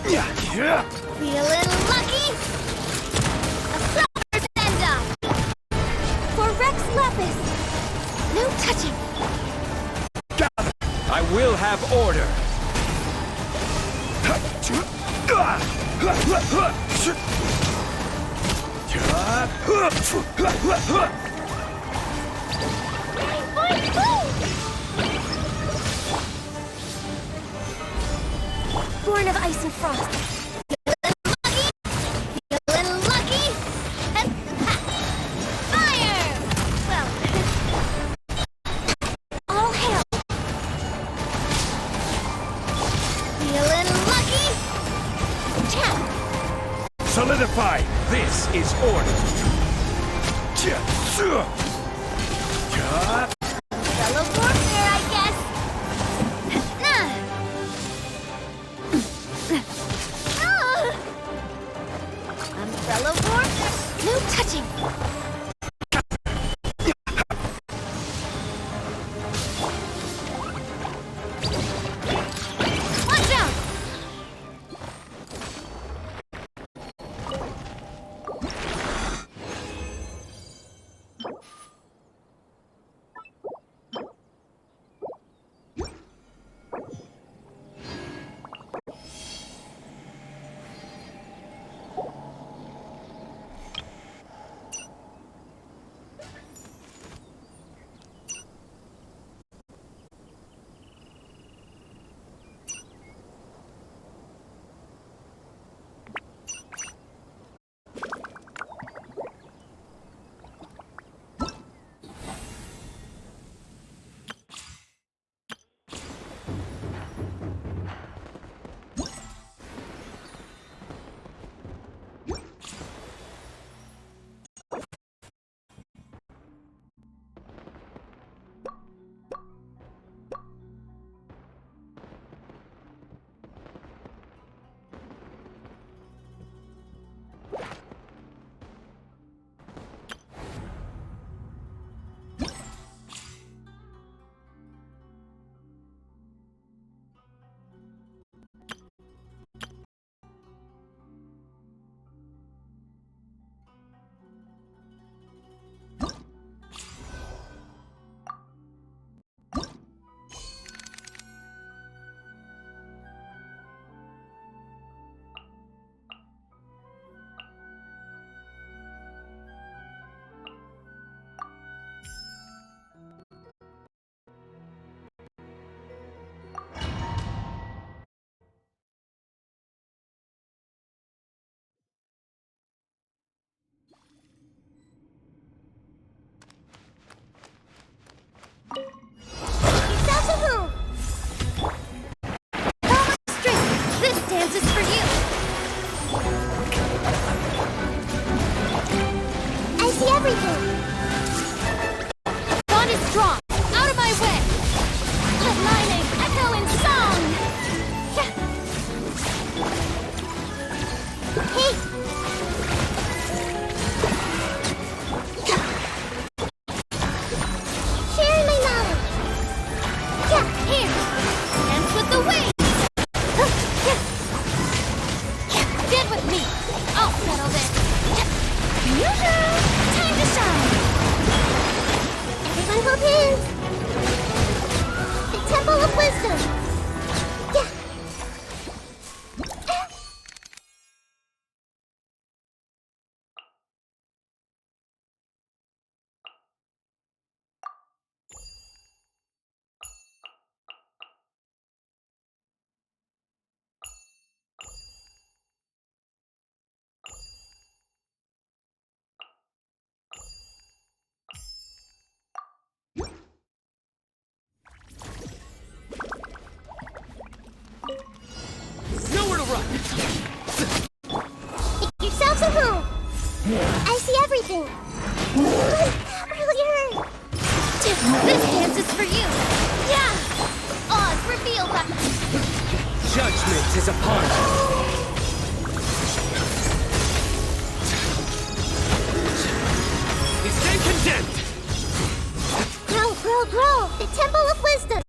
Feeling lucky? A summer's end up! For Rex Lapis! No touching! I will have order. Born of ice and frost. Feeling lucky? And fire! Well, all hail. Feeling lucky? Tap. Solidify. This is order. Fellow warfare, I guess. Umbrella warfare. No touching. Watch out! Nowhere to run! Yourselves at home! I see everything! Earlier! This dance is for you! Yeah! Oz, reveal that! Judgment is upon you! He stand condemned! Grow, grow, grow! The Temple of Wisdom!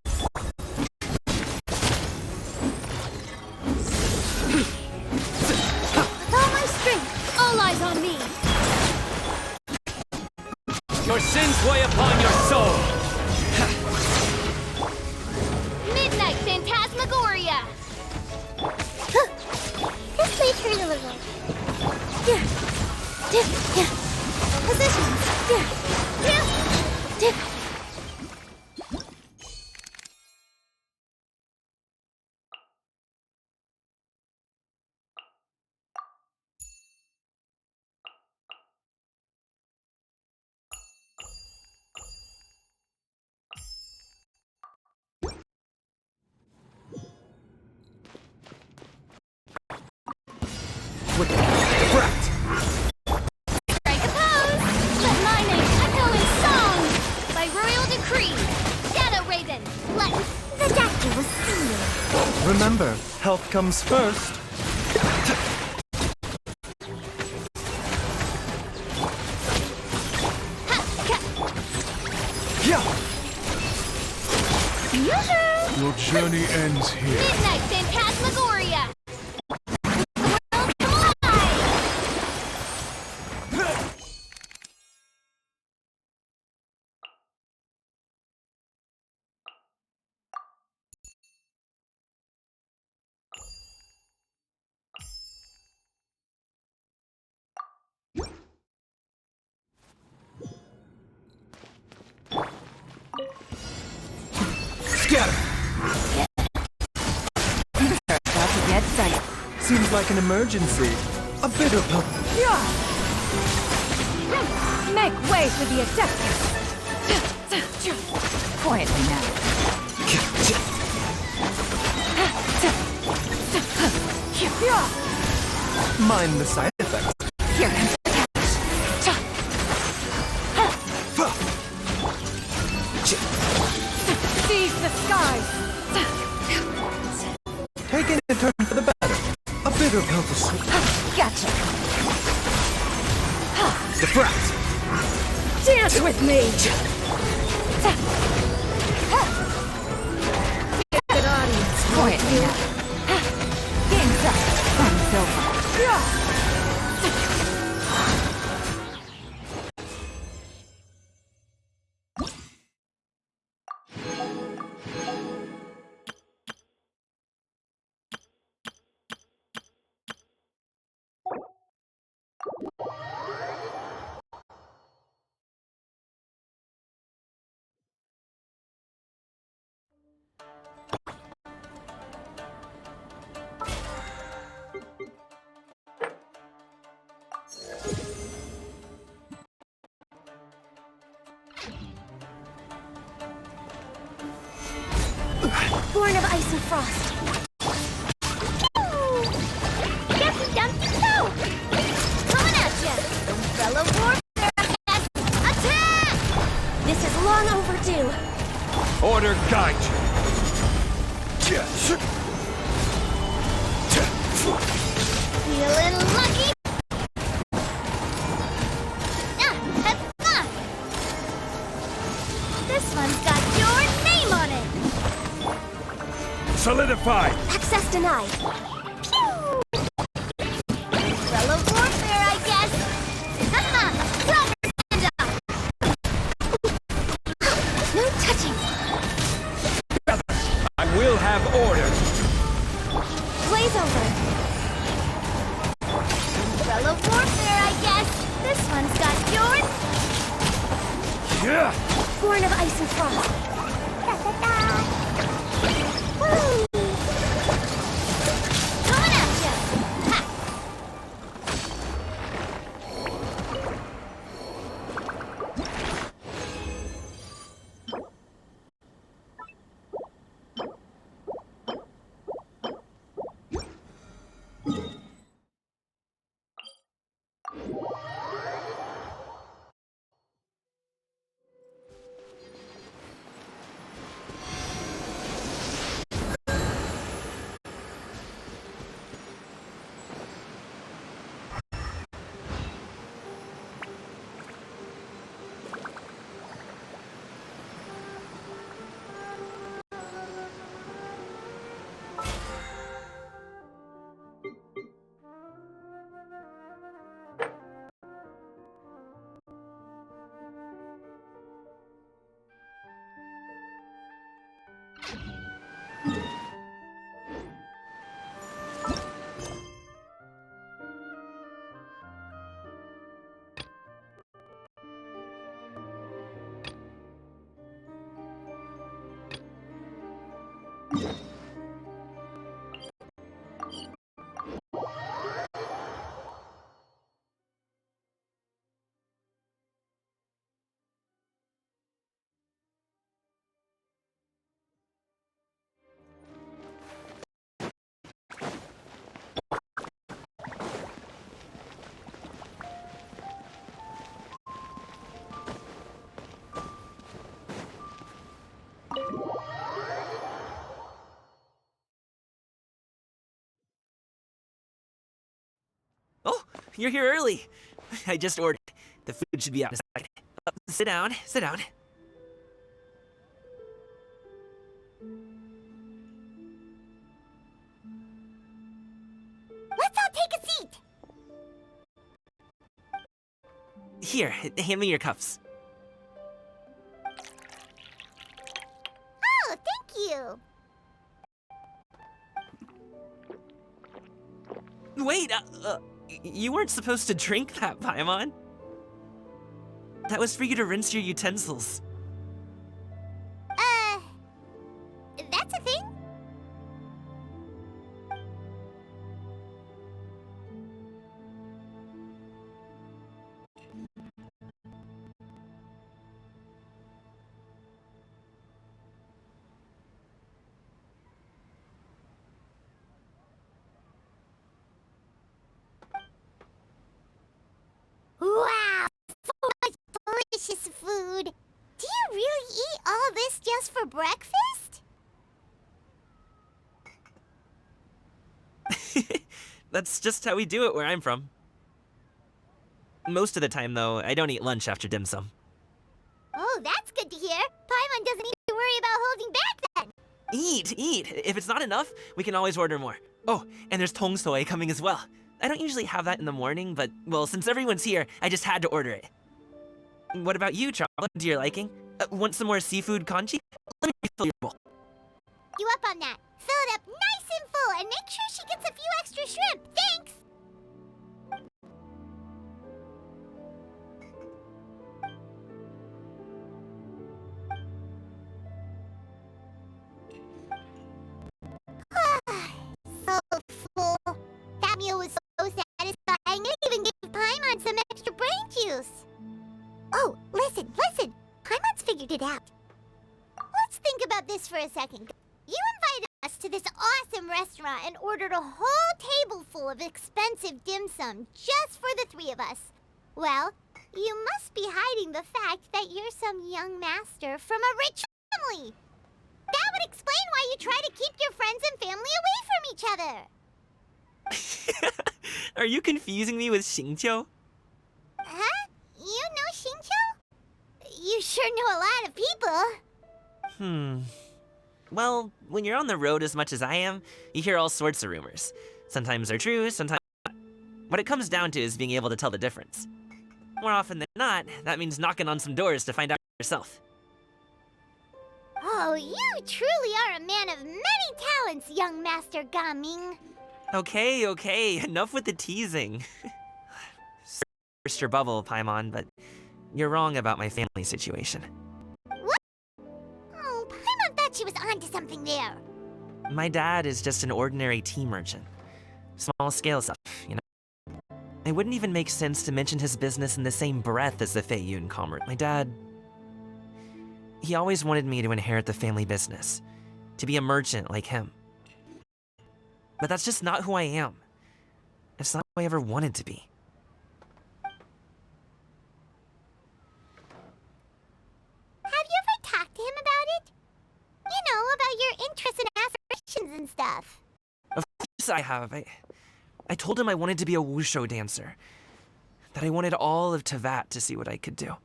Health comes first. Your journey ends here. Midnight Phantasmagoria! World collide! Scatter! About to get sight. Seems like an emergency. A bitter pill. Make way for the Adeptus! Quietly now. Mind the side effects. Here comes the Seize the skies! Taking a turn for the better. A bitter pill to swallow. Gotcha! The brat. Dance with me! Good audience, quietly now. Game's up. Time's over. Born of ice and frost. Dumpty dumpty doo! Coming at ya! Umbrella warfare, I guess! Attack! This is long overdue. Order guide you. Feeling lucky? This one's got your name on it! Solidify. Access denied. Pew! Umbrella warfare, I guess. Haha! Propaganda! No touching. I will have order. Blaze over. Umbrella warfare, I guess. This one's got yours. Yeah. Born of ice and frost. Da-da-da. Woo! Coming at ya! Ha! Oh, you're here early. I just ordered. The food should be out in a second. Sit down, sit down. Let's all take a seat. Here, hand me your cups. Oh, thank you. Wait, you weren't supposed to drink that, Paimon. That was for you to rinse your utensils. That's a thing? Wow, so much delicious food. Do you really eat all this just for breakfast? That's just how we do it where I'm from. Most of the time, though, I don't eat lunch after dim sum. Oh, that's good to hear. Paimon doesn't need to worry about holding back then. Eat! If it's not enough, we can always order more. Oh, and there's tong soy coming as well. I don't usually have that in the morning, but, well, since everyone's here, I just had to order it. What about you, Charlotte? To your liking? Want some more seafood congee? Let me refill your bowl. You up on that? Fill it up nice and full and make sure she gets a few extra shrimp. Thanks! So full. That meal was so satisfying. It even gave Paimon some extra brain juice. Oh, listen. Paimon's figured it out. Let's think about this for a second. You invited us to this awesome restaurant and ordered a whole table full of expensive dim sum just for the three of us. Well, you must be hiding the fact that you're some young master from a rich family. That would explain why you try to keep your friends and family away from each other. Are you confusing me with Xingqiu? Huh? You know Xingqiu? You sure know a lot of people. Well, when you're on the road as much as I am, you hear all sorts of rumors. Sometimes they're true, sometimes not. What it comes down to is being able to tell the difference. More often than not, that means knocking on some doors to find out yourself. Oh, you truly are a man of many talents, young Master Gaming. Okay, enough with the teasing. Burst your bubble, Paimon, but you're wrong about my family situation. What? Oh, Paimon thought she was onto something there. My dad is just an ordinary tea merchant. Small scale stuff, you know? It wouldn't even make sense to mention his business in the same breath as the Fei Yun commerce. My dad... he always wanted me to inherit the family business, to be a merchant like him. But that's just not who I am. It's not who I ever wanted to be. Have you ever talked to him about it? You know, about your interests and aspirations and stuff. Of course I have. I told him I wanted to be a wushu dancer. That I wanted all of Tevat to see what I could do.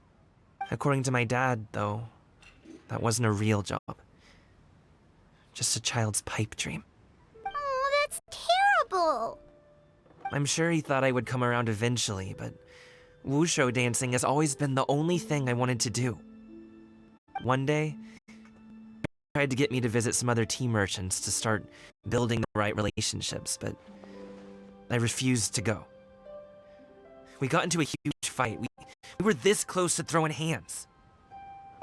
According to my dad, though, that wasn't a real job. Just a child's pipe dream. Oh, that's terrible. I'm sure he thought I would come around eventually, but wushu dancing has always been the only thing I wanted to do. One day, he tried to get me to visit some other tea merchants to start building the right relationships, but I refused to go. We got into a huge fight. We were this close to throwing hands.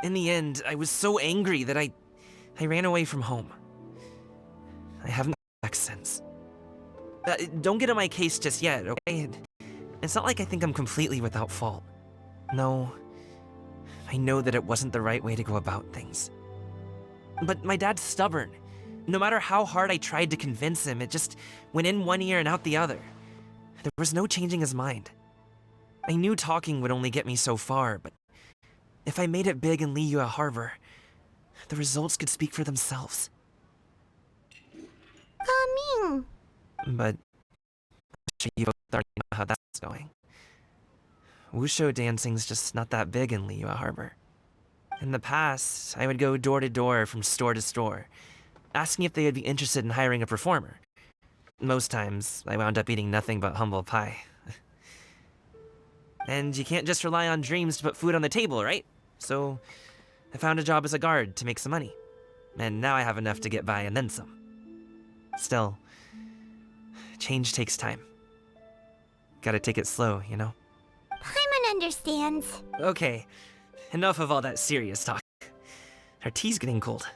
In the end, I was so angry that I ran away from home. I haven't come back since. Don't get on my case just yet, okay? It's not like I think I'm completely without fault. No, I know that it wasn't the right way to go about things. But my dad's stubborn. No matter how hard I tried to convince him, it just went in one ear and out the other. There was no changing his mind. I knew talking would only get me so far, but if I made it big in Liyue Harbor, the results could speak for themselves. Gaming. But I'm sure you've already know how that's going. Wushu dancing's just not that big in Liyue Harbor. In the past, I would go door to door from store to store, asking if they would be interested in hiring a performer. Most times, I wound up eating nothing but humble pie. And you can't just rely on dreams to put food on the table, right? So, I found a job as a guard to make some money. And now I have enough to get by and then some. Still, change takes time. Gotta take it slow, you know? Paimon understands. Okay, enough of all that serious talk. Our tea's getting cold.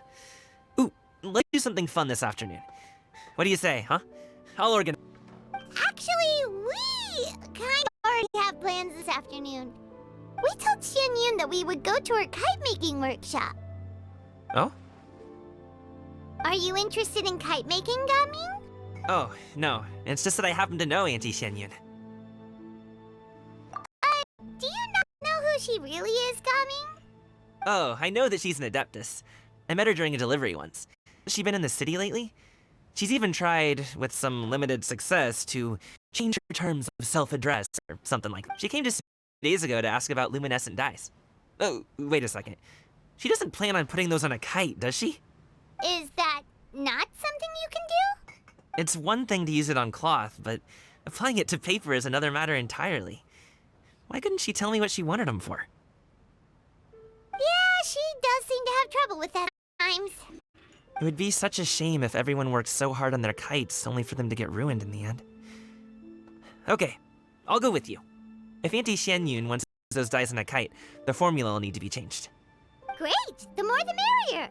Ooh, let's do something fun this afternoon. What do you say, huh? I'll organize. Actually, we kind of already have plans this afternoon. We told Xianyun that we would go to her kite-making workshop. Oh? Are you interested in kite-making, Gaming? Oh, no. It's just that I happen to know Auntie Xianyun. Do you not know who she really is, Gaming? Oh, I know that she's an adeptus. I met her during a delivery once. Has she been in the city lately? She's even tried, with some limited success, to change her terms of self-address or something like that. She came to see me days ago to ask about luminescent dyes. Oh, wait a second. She doesn't plan on putting those on a kite, does she? Is that not something you can do? It's one thing to use it on cloth, but applying it to paper is another matter entirely. Why couldn't she tell me what she wanted them for? Yeah, she does seem to have trouble with that at times. It would be such a shame if everyone worked so hard on their kites only for them to get ruined in the end. Okay, I'll go with you. If Auntie Xianyun wants to use those dice on a kite, the formula will need to be changed. Great! The more the merrier!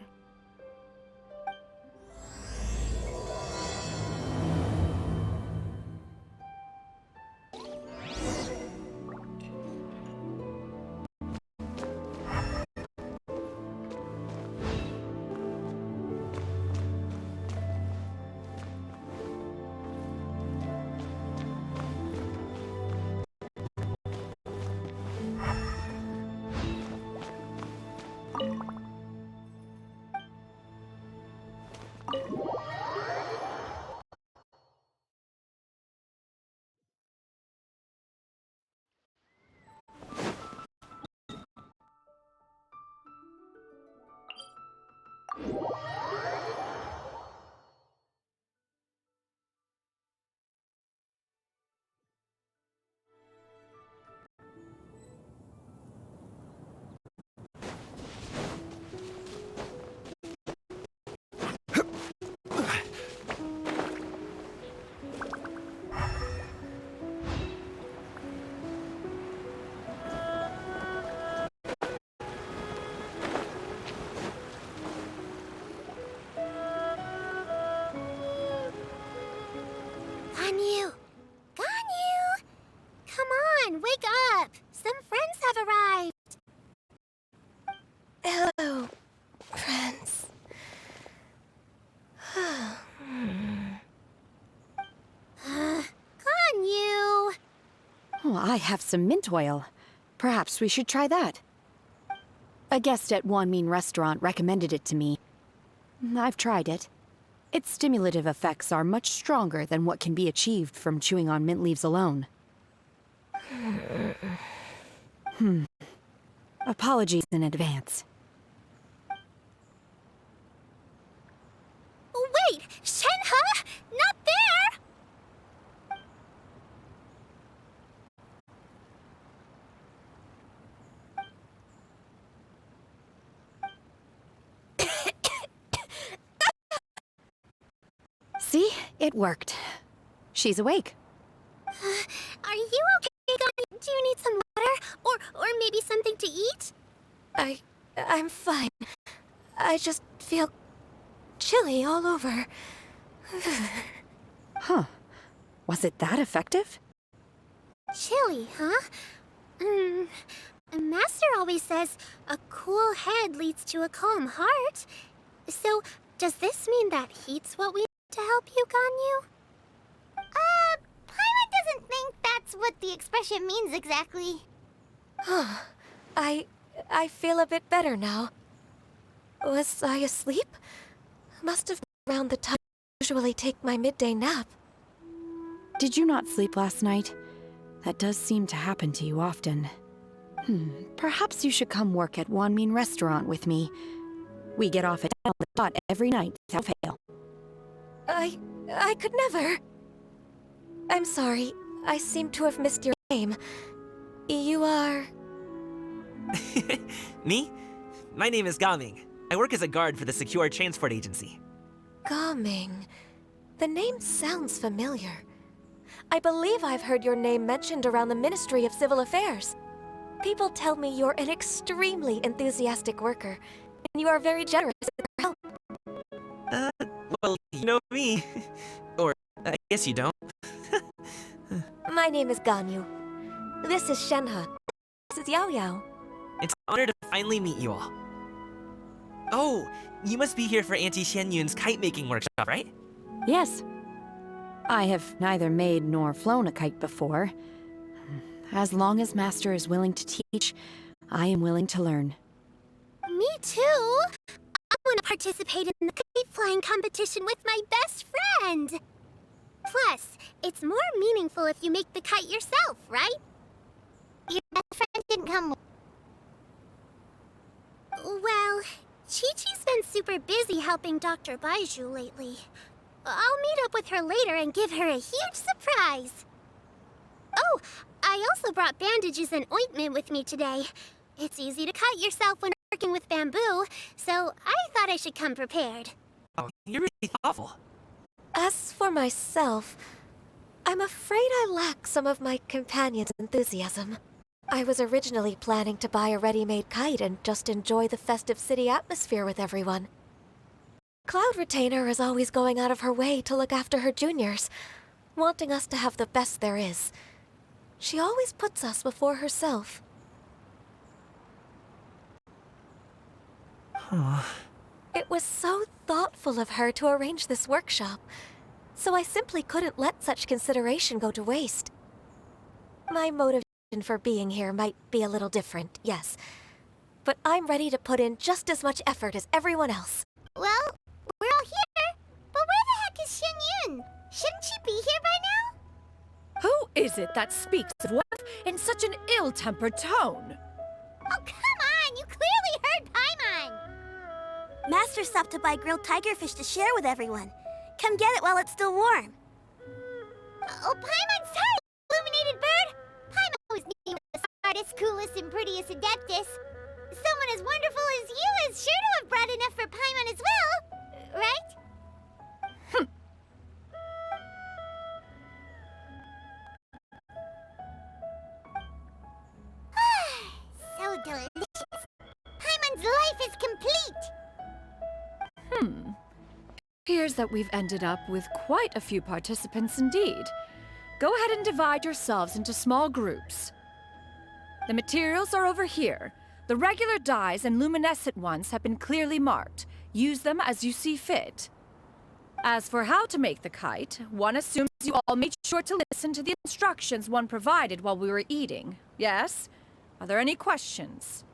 Ganyu! Ganyu! Come on, wake up! Some friends have arrived! Hello, friends. Ganyu! Oh, I have some mint oil. Perhaps we should try that. A guest at Wanmin Restaurant recommended it to me. I've tried it. Its stimulative effects are much stronger than what can be achieved from chewing on mint leaves alone. Apologies in advance. Wait! Shenhe! Not there! See? It worked. She's awake. Are you okay, Ganyu? Do you need some water? Or maybe something to eat? I'm fine. I just feel chilly all over. Huh. Was it that effective? Chilly, huh? Master always says a cool head leads to a calm heart. So, does this mean that heat's what we need to help you, Ganyu? Paimon doesn't think that's what the expression means exactly. I feel a bit better now. Was I asleep? Must have been around the time I usually take my midday nap. Did you not sleep last night? That does seem to happen to you often. Perhaps you should come work at Wanmin Restaurant with me. We get off at on the dot every night without fail. I could never. I'm sorry. I seem to have missed your name. You are... Me? My name is Gaming. I work as a guard for the Secure Transport Agency. Gaming. The name sounds familiar. I believe I've heard your name mentioned around the Ministry of Civil Affairs. People tell me you're an extremely enthusiastic worker, and you are very generous with your help. Well, you know me. Or, I guess you don't. My name is Ganyu. This is Shenhe. This is Yao Yao. It's an honor to finally meet you all. Oh, you must be here for Auntie Xianyun's kite-making workshop, right? Yes. I have neither made nor flown a kite before. As long as Master is willing to teach, I am willing to learn. Me too. I want to participate in the kite flying competition with my best friend. Plus, it's more meaningful if you make the kite yourself, right? Your best friend didn't come with... Well, Chi-Chi's been super busy helping Dr. Baiju lately. I'll meet up with her later and give her a huge surprise. Oh, I also brought bandages and ointment with me today. It's easy to cut yourself when working with bamboo, so I thought I should come prepared. Oh, you're really thoughtful. As for myself, I'm afraid I lack some of my companion's enthusiasm. I was originally planning to buy a ready-made kite and just enjoy the festive city atmosphere with everyone. Cloud Retainer is always going out of her way to look after her juniors, wanting us to have the best there is. She always puts us before herself. It was so thoughtful of her to arrange this workshop, so I simply couldn't let such consideration go to waste. My motivation for being here might be a little different, yes, but I'm ready to put in just as much effort as everyone else. Well, we're all here, but where the heck is Xianyun? Shouldn't she be here by now? Who is it that speaks of wealth in such an ill-tempered tone? Oh, come on! You clearly heard Paimon! Master stopped to buy grilled tigerfish to share with everyone. Come get it while it's still warm. Oh, Paimon, sorry, illuminated bird! Paimon always knew you were the smartest, coolest, and prettiest Adeptus. Someone as wonderful as you is sure to have brought enough for Paimon as well, right? So delicious. Paimon's life is complete. Appears that we've ended up with quite a few participants indeed. Go ahead and divide yourselves into small groups. The materials are over here. The regular dyes and luminescent ones have been clearly marked. Use them as you see fit. As for how to make the kite, one assumes you all made sure to listen to the instructions one provided while we were eating. Yes? Are there any questions?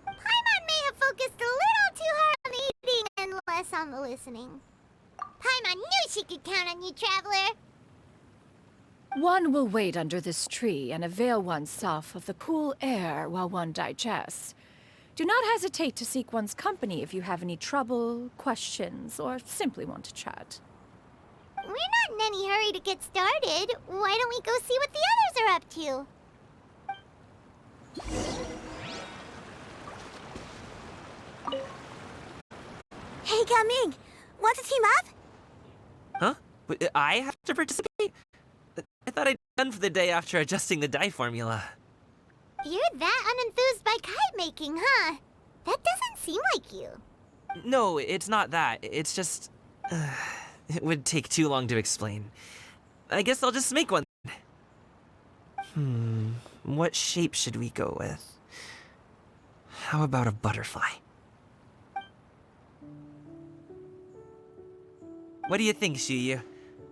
Paimon may have focused a little too hard on the eating and less on the listening. Paimon knew she could count on you, Traveler. One will wait under this tree and avail oneself of the cool air while one digests. Do not hesitate to seek one's company if you have any trouble, questions, or simply want to chat. We're not in any hurry to get started. Why don't we go see what the others are up to? Hey, Gaming! Want to team up? Huh? But I have to participate? I thought I'd done for the day after adjusting the dye formula. You're that unenthused by kite making, huh? That doesn't seem like you. No, it's not that. It's just... it would take too long to explain. I guess I'll just make one. What shape should we go with? How about a butterfly? What do you think, Shuyu?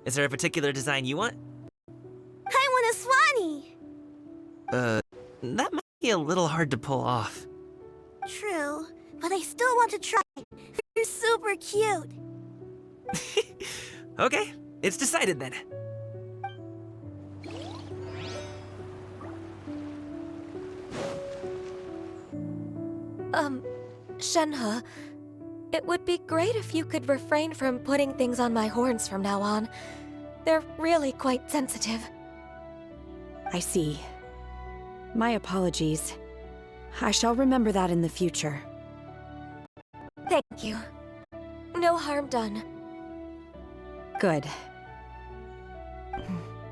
Is there a particular design you want? I want a swanee! That might be a little hard to pull off. True, but I still want to try. You're super cute. Okay, it's decided then. Shenhe, it would be great if you could refrain from putting things on my horns from now on. They're really quite sensitive. I see. My apologies. I shall remember that in the future. Thank you. No harm done. Good.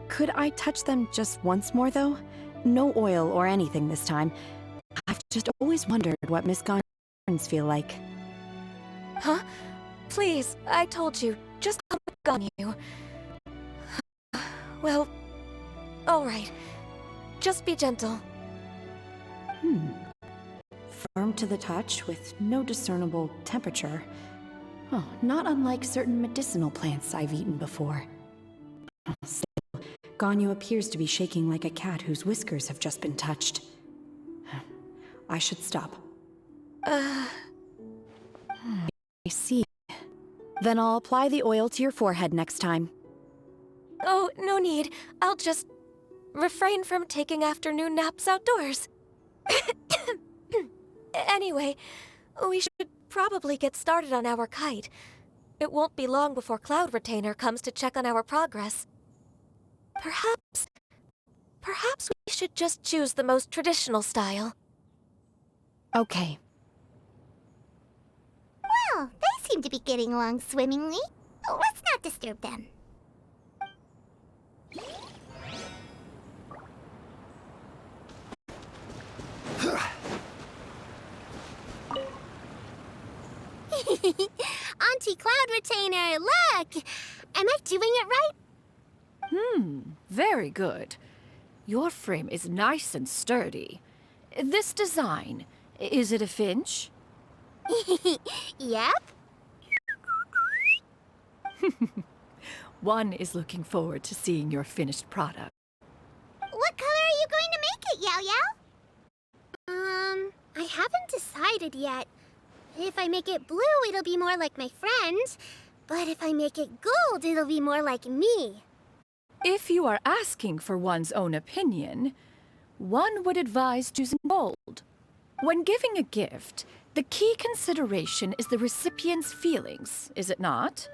Could I touch them just once more, though? No oil or anything this time. I've just always wondered what Miss Gon's feel like. Huh? Please, I told you. Just on you. Well, alright. Just be gentle. Firm to the touch with no discernible temperature. Oh, not unlike certain medicinal plants I've eaten before. Still, Ganyu appears to be shaking like a cat whose whiskers have just been touched. I should stop. I see. Then I'll apply the oil to your forehead next time. Oh, no need. I'll just refrain from taking afternoon naps outdoors. Anyway, we should probably get started on our kite. It won't be long before Cloud Retainer comes to check on our progress. Perhaps we should just choose the most traditional style. Okay. Well, they seem to be getting along swimmingly. Let's not disturb them. Auntie Cloud Retainer, look! Am I doing it right? Very good. Your frame is nice and sturdy. This design, is it a finch? Yep. One is looking forward to seeing your finished product. What color are you going to make it, Yao Yao? I haven't decided yet. If I make it blue, it'll be more like my friend. But if I make it gold, it'll be more like me. If you are asking for one's own opinion, one would advise choosing gold. When giving a gift, the key consideration is the recipient's feelings, is it not?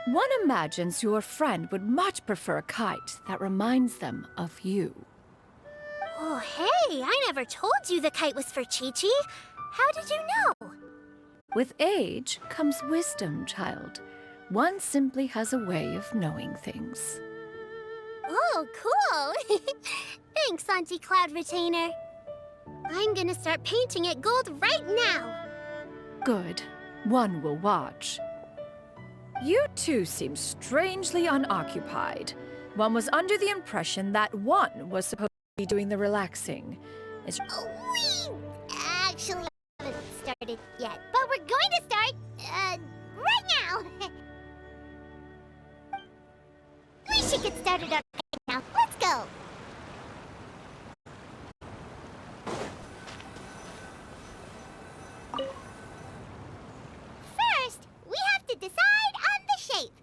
One imagines your friend would much prefer a kite that reminds them of you. Oh, hey, I never told you the kite was for Chi-Chi. How did you know? With age comes wisdom, child. One simply has a way of knowing things. Oh, cool. Thanks, Auntie Cloud Retainer. I'm gonna start painting it gold right now. Good. One will watch. You two seem strangely unoccupied. One was under the impression that one was supposed to be doing the relaxing. Is We actually haven't started yet, but we're going to start, right now. We should get started on it now. Let's go. First, we have to decide on the shape.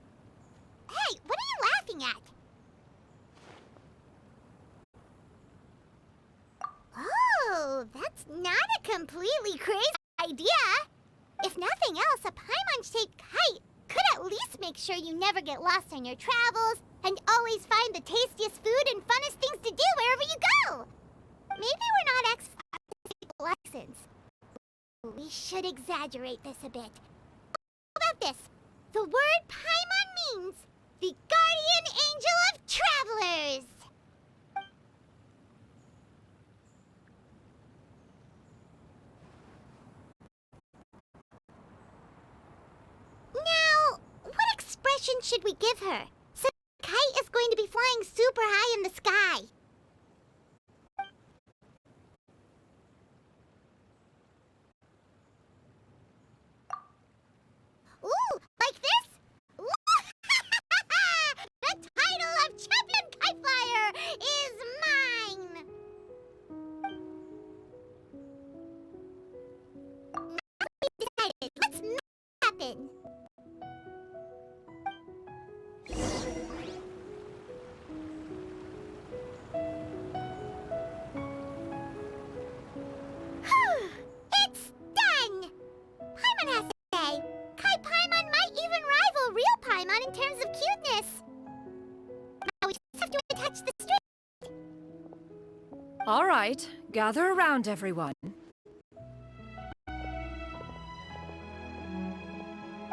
Hey, what are you laughing at? Oh, that's not a completely crazy idea. If nothing else, a Paimon-shaped kite could at least make sure you never get lost on your travels and always find the tastiest food and funnest things to do wherever you go. Maybe we're not lessons. We should exaggerate this a bit. How about this? The word Paimon means the guardian angel of travelers. Now, what expression should we give her? Since the kite is going to be flying super high in the sky. Ooh, like this? The title of Champion Kite Flyer is mine! Now we've decided. Let's make it happen. catch the string. All right, gather around, everyone.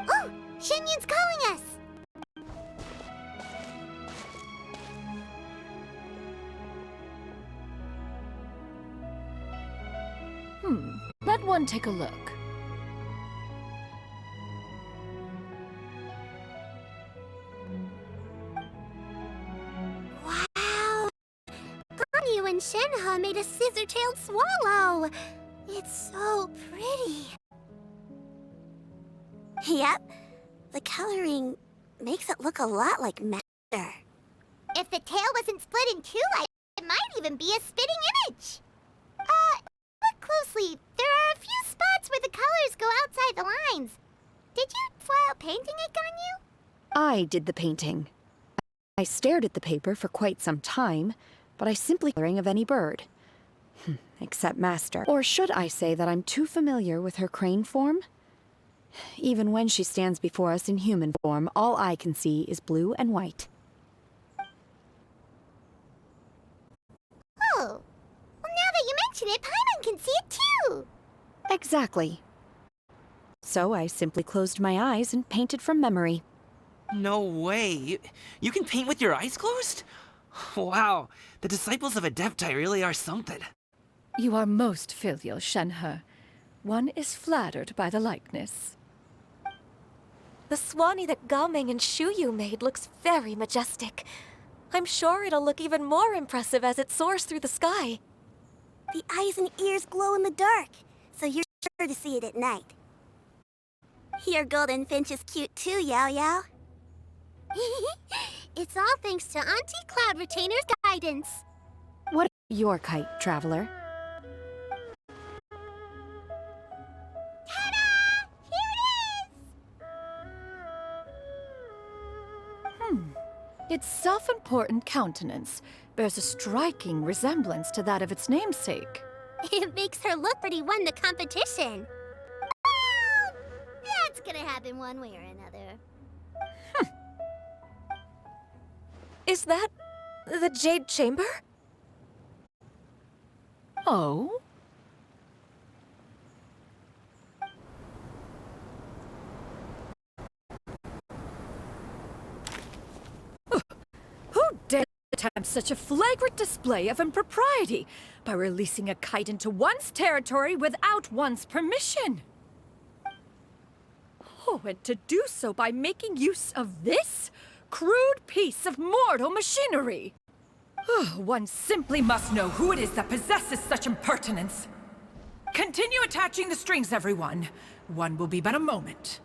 Oh, Shenyun's calling us. Let one take a look. Wow! Ganyu and Shenhe made a scissor-tailed swallow. It's so pretty. Yep. The coloring makes it look a lot like Master. If the tail wasn't split in two, it might even be a spitting image. Look closely. There are a few spots where the colors go outside the lines. Did you while painting it, Ganyu? I did the painting. I stared at the paper for quite some time, but I simply coloring of any bird. Except Master. Or should I say that I'm too familiar with her crane form? Even when she stands before us in human form, all I can see is blue and white. Oh. Well, now that you mention it, Paimon can see it too. Exactly. So I simply closed my eyes and painted from memory. No way. You can paint with your eyes closed? Wow, the disciples of Adepti really are something. You are most filial, Shenhe. One is flattered by the likeness. The Swanee that Gaming and Shuyu made looks very majestic. I'm sure it'll look even more impressive as it soars through the sky. The eyes and ears glow in the dark, so you're sure to see it at night. Your golden finch is cute too, Yao Yao. It's all thanks to Auntie Cloud Retainer's guidance. What is your kite, traveler? Ta-da! Here it is! Its self-important countenance bears a striking resemblance to that of its namesake. It makes her look like she won the competition. Well, that's gonna happen one way or another. Is that the Jade Chamber? Oh? Who dared attempt such a flagrant display of impropriety by releasing a kite into one's territory without one's permission? Oh, and to do so by making use of this crude piece of mortal machinery. One simply must know who it is that possesses such impertinence. Continue attaching the strings, everyone. One will be but a moment.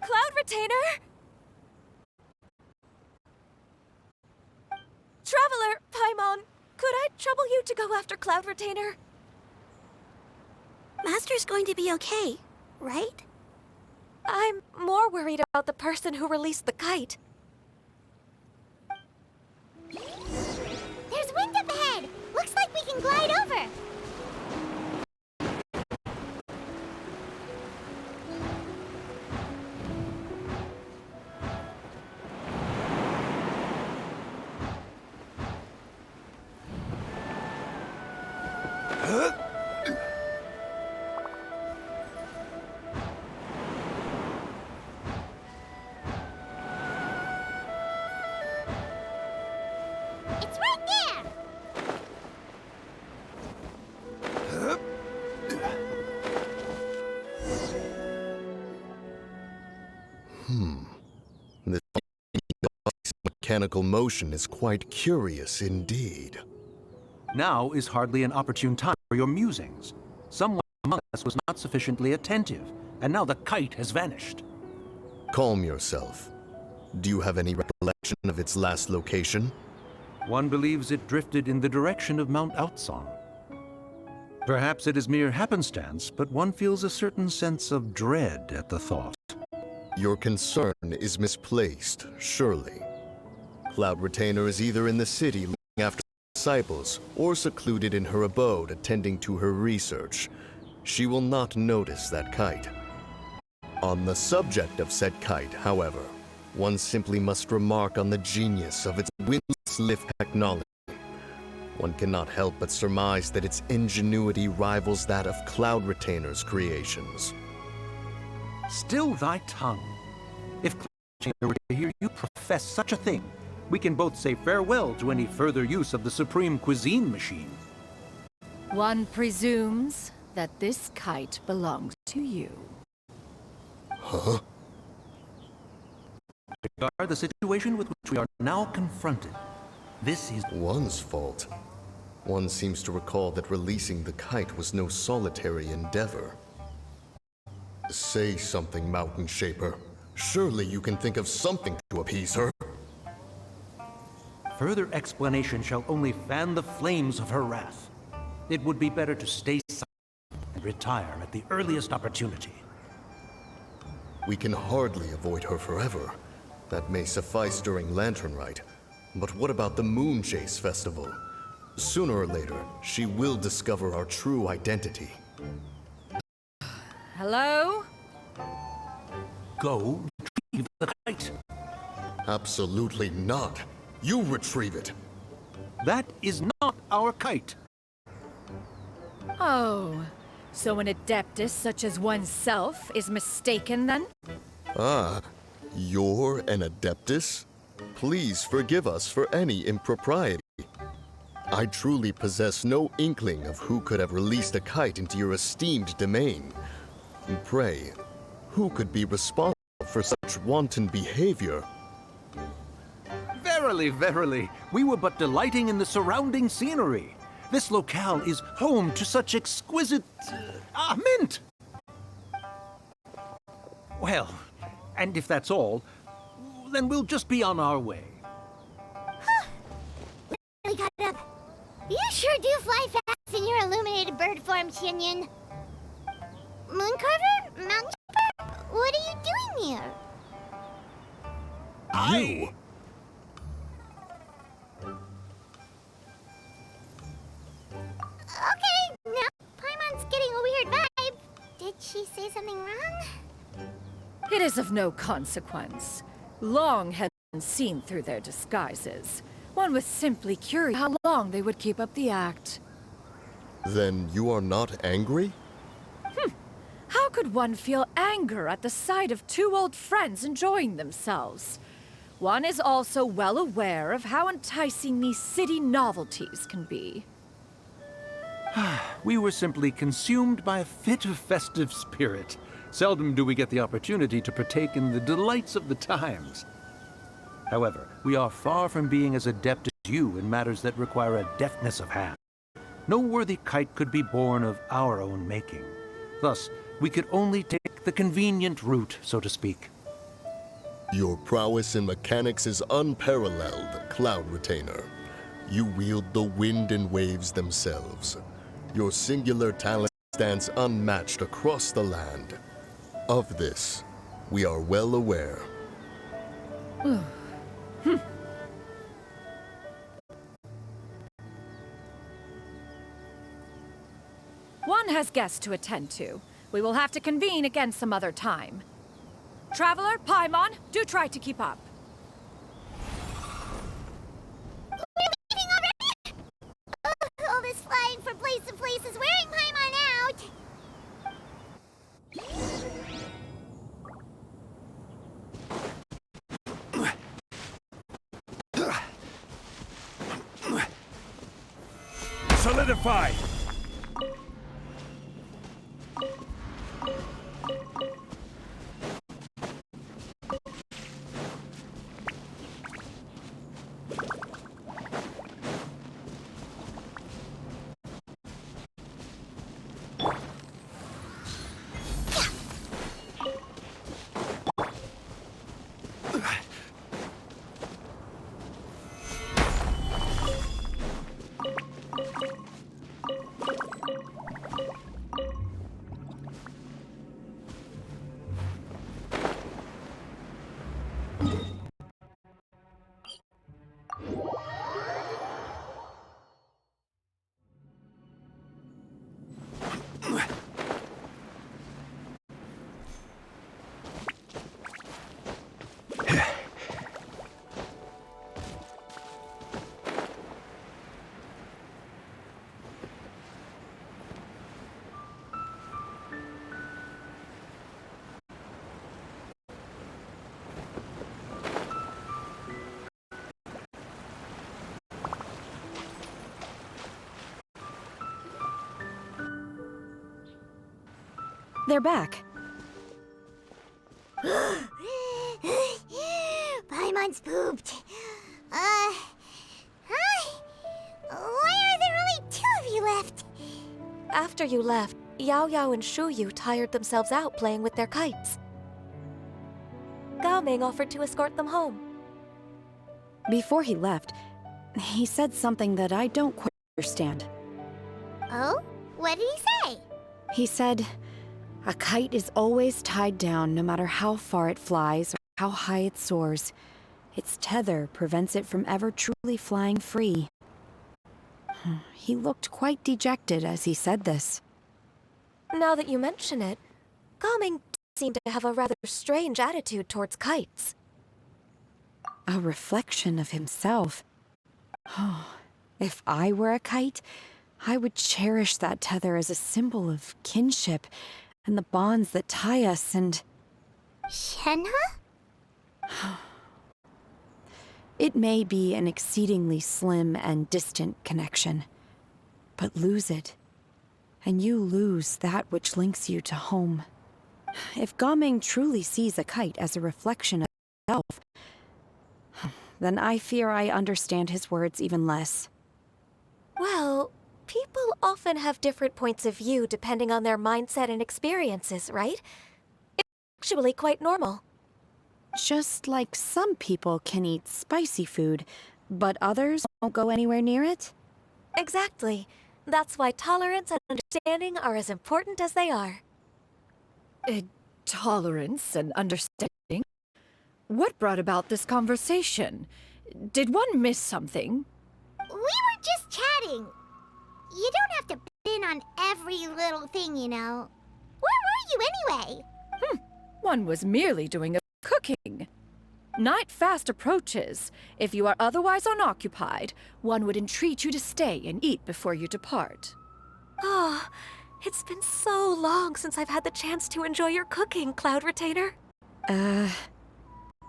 Cloud Retainer! Traveler, Paimon, could I trouble you to go after Cloud Retainer? Master's going to be okay, right? I'm more worried about the person who released the kite. There's wind up ahead! Looks like we can glide over! It's right there! This mechanical motion is quite curious indeed. Now is hardly an opportune time for your musings. Someone among us was not sufficiently attentive, and now the kite has vanished. Calm yourself. Do you have any recollection of its last location? One believes it drifted in the direction of Mount Outsong. Perhaps it is mere happenstance, but one feels a certain sense of dread at the thought. Your concern is misplaced, surely. Cloud Retainer is either in the city looking after disciples or secluded in her abode attending to her research. She will not notice that kite. On the subject of said kite, however, one simply must remark on the genius of its windless lift technology. One cannot help but surmise that its ingenuity rivals that of Cloud Retainer's creations. Still thy tongue. If Cloud Retainer were to hear you profess such a thing, we can both say farewell to any further use of the Supreme Cuisine Machine. One presumes that this kite belongs to you. Huh? Regard the situation with which we are now confronted. This is One's fault. One seems to recall that releasing the kite was no solitary endeavor. Say something, Mountain Shaper. Surely you can think of something to appease her. further explanation shall only fan the flames of her wrath. It would be better to stay silent and retire at the earliest opportunity. We can hardly avoid her forever. That may suffice during Lantern Rite. But what about the Moon Chase Festival? Sooner or later, she will discover our true identity. Hello? Go retrieve the kite. Absolutely not. You retrieve it. That is not our kite. Oh, so an adeptus such as oneself is mistaken then? Ah, you're an Adeptus? Please forgive us for any impropriety. I truly possess no inkling of who could have released a kite into your esteemed domain. And pray, who could be responsible for such wanton behavior? Verily, verily, we were but delighting in the surrounding scenery. This locale is home to such exquisite... mint! Well, and if that's all, then we'll just be on our way. Really got it up. You sure do fly fast in your illuminated bird form, Shinyan. Mooncarver? Mountain Shepherd? What are you doing here? You? Okay, now Paimon's getting a weird vibe. Did she say something wrong? It is of no consequence. Long had been seen through their disguises. One was simply curious how long they would keep up the act. Then you are not angry? How could one feel anger at the sight of two old friends enjoying themselves? One is also well aware of how enticing these city novelties can be. We were simply consumed by a fit of festive spirit. Seldom do we get the opportunity to partake in the delights of the times. However, we are far from being as adept as you in matters that require a deftness of hand. No worthy kite could be born of our own making. Thus, we could only take the convenient route, so to speak. Your prowess in mechanics is unparalleled, Cloud Retainer. You wield the wind and waves themselves. Your singular talent stands unmatched across the land. Of this, we are well aware. One has guests to attend to. We will have to convene again some other time. Traveler, Paimon, do try to keep up. We're leaving already? All this flying from place to place is wearing Paimon out. Solidify! They're back. Paimon's pooped. Hi. Why are there only 2 of you left? After you left, Yao Yao and Shu Yu tired themselves out playing with their kites. Gao Ming offered to escort them home. Before he left, he said something that I don't quite understand. Oh? What did he say? He said, a kite is always tied down no matter how far it flies or how high it soars. Its tether prevents it from ever truly flying free. He looked quite dejected as he said this. Now that you mention it, Gao Ming seemed to have a rather strange attitude towards kites. A reflection of himself. Oh, if I were a kite, I would cherish that tether as a symbol of kinship and the bonds that tie us and... Shenhe? It may be an exceedingly slim and distant connection, but lose it, and you lose that which links you to home. If Gao Ming truly sees a kite as a reflection of himself, then I fear I understand his words even less. Well, people often have different points of view depending on their mindset and experiences, right? It's actually quite normal. Just like some people can eat spicy food, but others won't go anywhere near it? Exactly. That's why tolerance and understanding are as important as they are. Tolerance and understanding? What brought about this conversation? Did one miss something? We were just chatting. You don't have to put in on every little thing, you know. Where were you anyway? One was merely doing a cooking. Night fast approaches. If you are otherwise unoccupied, one would entreat you to stay and eat before you depart. Oh, it's been so long since I've had the chance to enjoy your cooking, Cloud Retainer.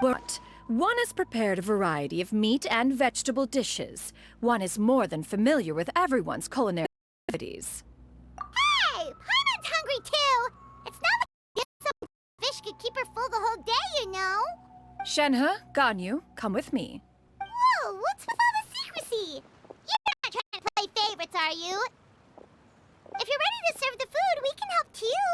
But one has prepared a variety of meat and vegetable dishes. One is more than familiar with everyone's culinary activities. Hey! Paimon's hungry too! It's not like some fish could keep her full the whole day, you know! Shenhe, Ganyu, come with me. Whoa, what's with all the secrecy? You're not trying to play favorites, are you? If you're ready to serve the food, we can help too.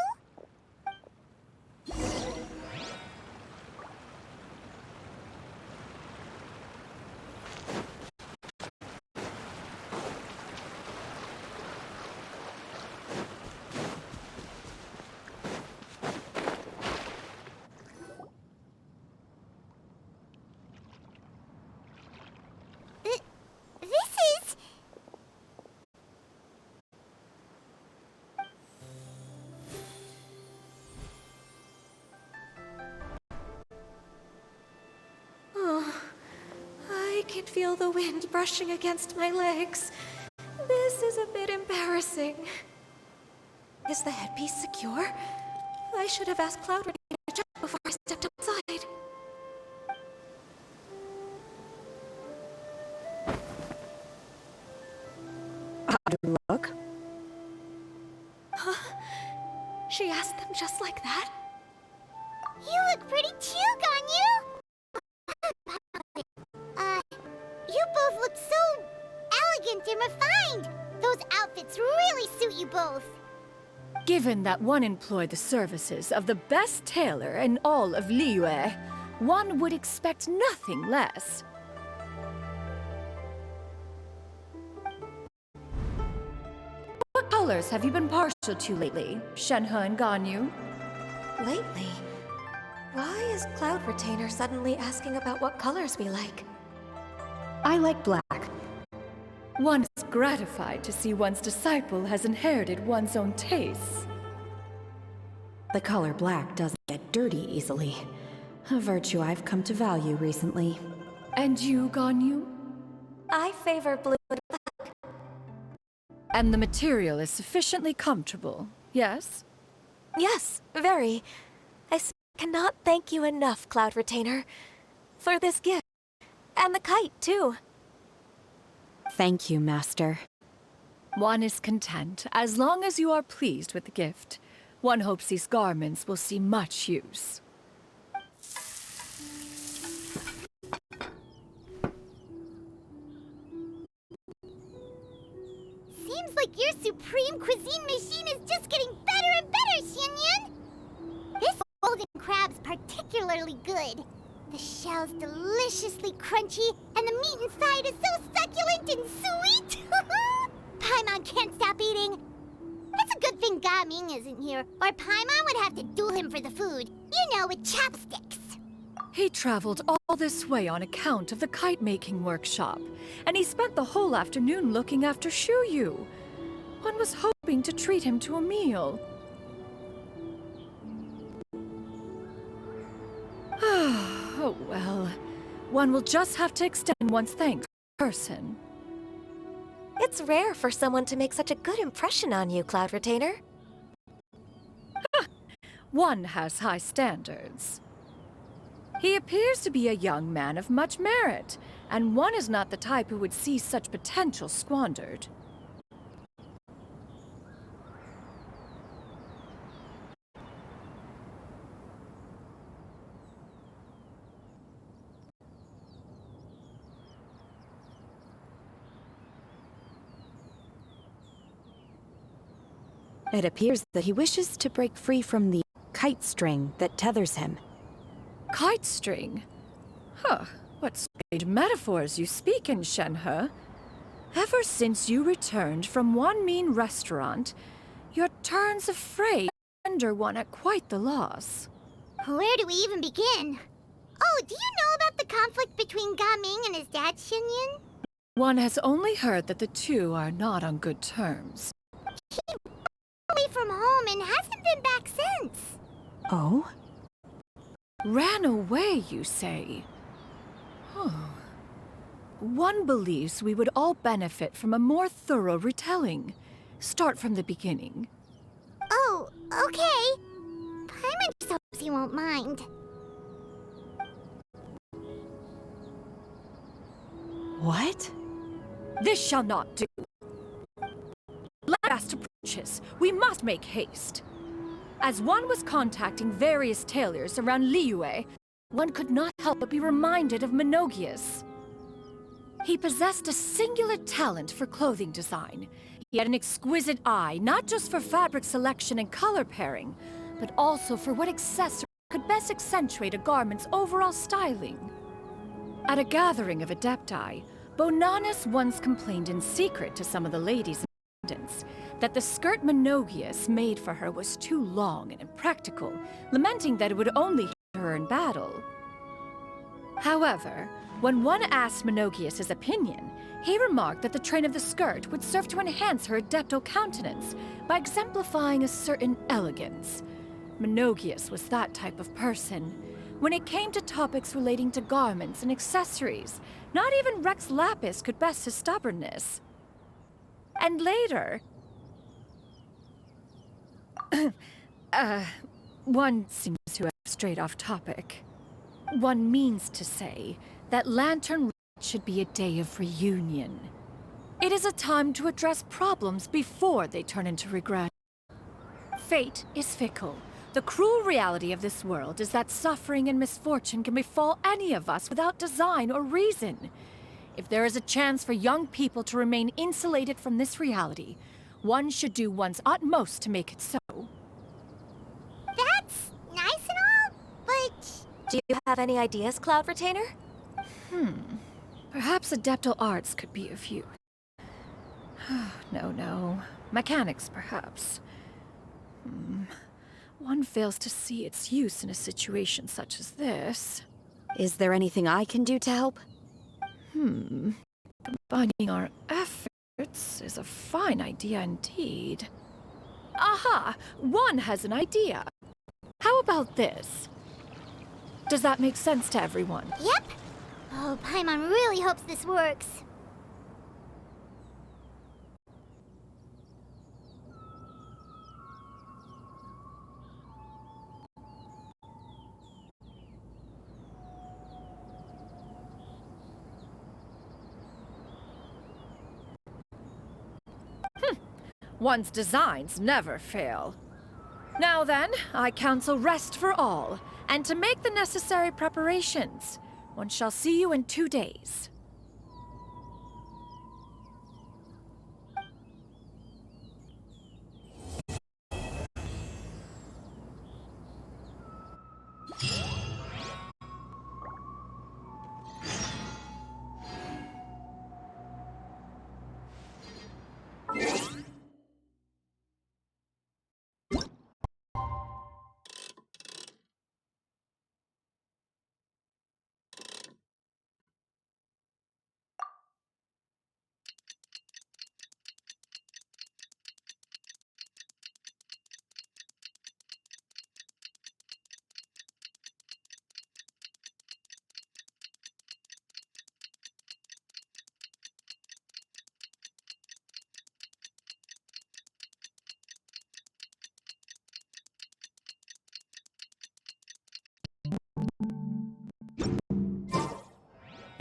This is... Oh, I can feel the wind brushing against my legs. This is a bit embarrassing. Is the headpiece secure? I should have asked Cloud Retainer to check before I stepped outside. How do you look? Huh? She asked them just like that? You look pretty too, Ganyu! You both look so elegant and refined! Those outfits really suit you both! Given that one employed the services of the best tailor in all of Liyue, one would expect nothing less. What colors have you been partial to lately, Shenhe and Ganyu? Lately? Why is Cloud Retainer suddenly asking about what colors we like? I like black. One is gratified to see one's disciple has inherited one's own tastes. The color black doesn't get dirty easily. A virtue I've come to value recently. And you, Ganyu? I favor blue and black. And the material is sufficiently comfortable, yes? Yes, very. I cannot thank you enough, Cloud Retainer, for this gift. And the kite, too. Thank you, Master. One is content as long as you are pleased with the gift. One hopes these garments will see much use. Seems like your supreme cuisine machine is just getting better and better, Xianyun! This golden crab's particularly good. The shell's deliciously crunchy, and the meat inside is so succulent and sweet! Paimon can't stop eating. It's a good thing Gaming isn't here, or Paimon would have to duel him for the food. You know, with chopsticks. He traveled all this way on account of the kite-making workshop, and he spent the whole afternoon looking after Shuyu. One was hoping to treat him to a meal. Oh well. One will just have to extend one's thanks in person. It's rare for someone to make such a good impression on you, Cloud Retainer. One has high standards. He appears to be a young man of much merit, and one is not the type who would see such potential squandered. It appears that he wishes to break free from the kite string that tethers him. Kite string? Huh, what strange metaphors you speak in, Shenhe. Ever since you returned from one mean restaurant, your turns of fray render one at quite the loss. Where do we even begin? Oh, do you know about the conflict between Gaming and his dad, Xianyun? One has only heard that the two are not on good terms. He away from home and hasn't been back since. Oh? Ran away, you say? Huh. One believes we would all benefit from a more thorough retelling. Start from the beginning. Oh, okay. Paimon just hopes he won't mind. What? This shall not do. Last approaches, we must make haste. As one was contacting various tailors around Liyue, one could not help but be reminded of Menogias. He possessed a singular talent for clothing design. He had an exquisite eye, not just for fabric selection and color pairing, but also for what accessory could best accentuate a garment's overall styling. At a gathering of Adepti, Bonanis once complained in secret to some of the ladies in attendance that the skirt Menogias made for her was too long and impractical, lamenting that it would only hit her in battle. However, when one asked Menogias his opinion, he remarked that the train of the skirt would serve to enhance her adeptal countenance by exemplifying a certain elegance. Menogias was that type of person. When it came to topics relating to garments and accessories, not even Rex Lapis could best his stubbornness. And later... one seems to have strayed off topic. One means to say that Lantern Red should be a day of reunion. It is a time to address problems before they turn into regret. Fate is fickle. The cruel reality of this world is that suffering and misfortune can befall any of us without design or reason. If there is a chance for young people to remain insulated from this reality, one should do one's utmost to make it so. That's nice and all, but... Do you have any ideas, Cloud Retainer? Perhaps adeptal arts could be of use. No. Mechanics, perhaps. One fails to see its use in a situation such as this. Is there anything I can do to help? Combining our efforts is a fine idea indeed. Aha! One has an idea. How about this? Does that make sense to everyone? Yep. Oh, Paimon really hopes this works. One's designs never fail. Now then, I counsel rest for all, and to make the necessary preparations. One shall see you in 2 days.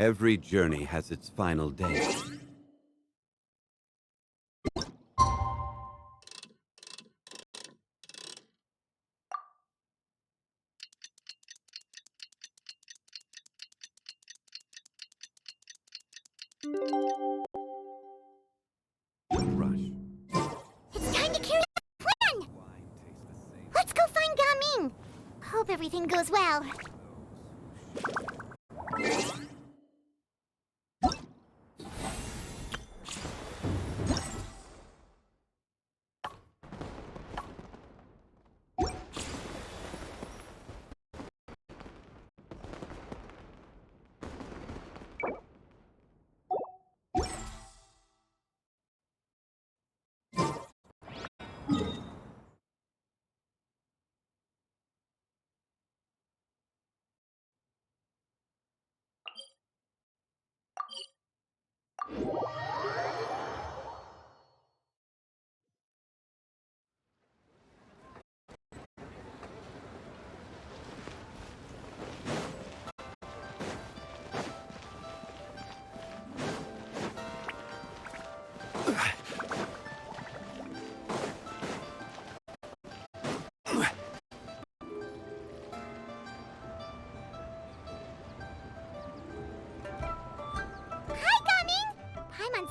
Every journey has its final day. Rush. It's time to carry out the plan! Let's go find Gaming! Hope everything goes well.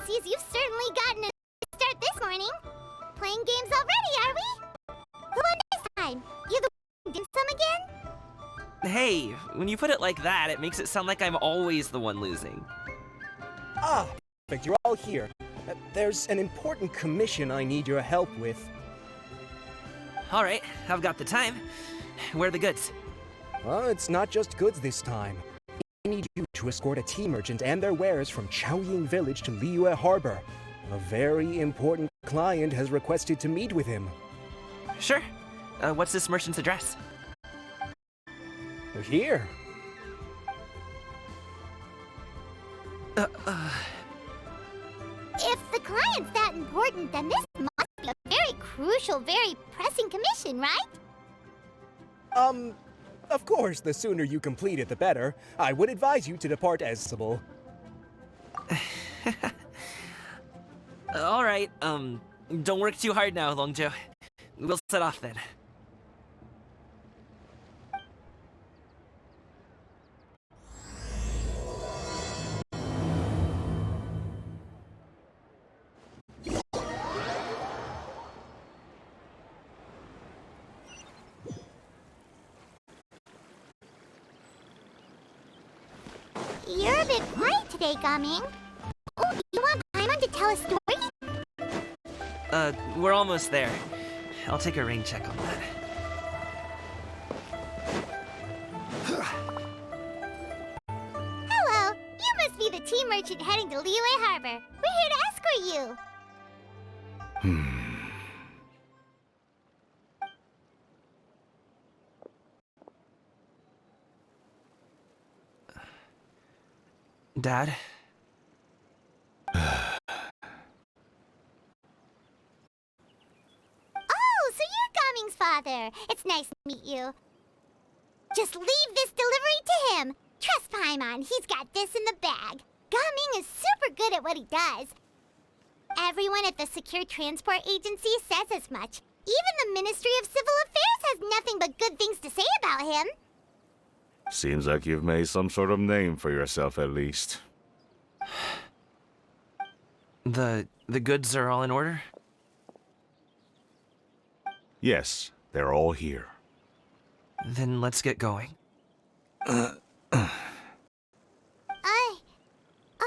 Sees you've certainly gotten a start this morning. Playing games already, are we? Who won this time? You the one doing some again? Hey, when you put it like that, it makes it sound like I'm always the one losing. Ah, perfect. You're all here. There's an important commission I need your help with. Alright, I've got the time. Where are the goods? It's not just goods this time. I need you to escort a tea merchant and their wares from Chaoying Village to Liyue Harbor. A very important client has requested to meet with him. Sure. What's this merchant's address? Here. If the client's that important, then this must be a very crucial, very pressing commission, right? Of course, the sooner you complete it, the better. I would advise you to depart as possible. Alright, don't work too hard now, Longjo. We'll set off then. You're a bit quiet today, Gaming. Oh, do you want Paimon to tell a story? We're almost there. I'll take a rain check on that. Hello, you must be the tea merchant heading to Liyue Harbor. We're here to escort you. Dad? Oh, so you're Gaming's father. It's nice to meet you. Just leave this delivery to him. Trust Paimon, he's got this in the bag. Gaming is super good at what he does. Everyone at the Secure Transport Agency says as much. Even the Ministry of Civil Affairs has nothing but good things to say about him. Seems like you've made some sort of name for yourself, at least. The goods are all in order? Yes, they're all here. Then let's get going. A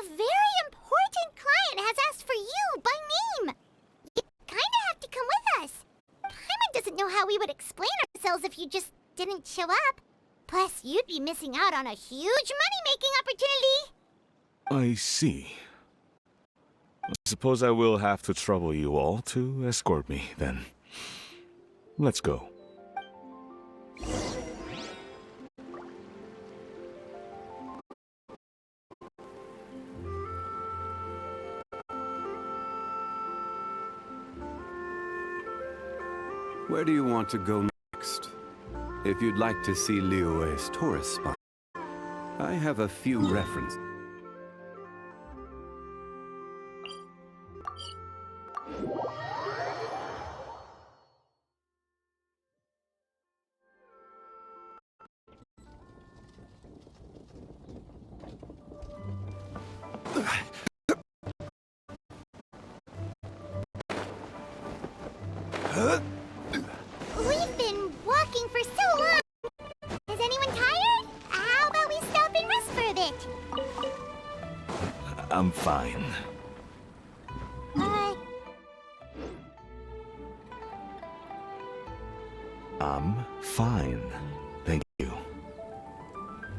very important client has asked for you by name. You kinda have to come with us. Paimon doesn't know how we would explain ourselves if you just didn't show up. Plus, you'd be missing out on a huge money-making opportunity. I see. I suppose I will have to trouble you all to escort me, then. Let's go. Where do you want to go next? If you'd like to see Liyue's tourist spot, I have a few references. We've been walking for so long. Is anyone tired? How about we stop and rest for a bit? I'm fine. I'm fine. Thank you.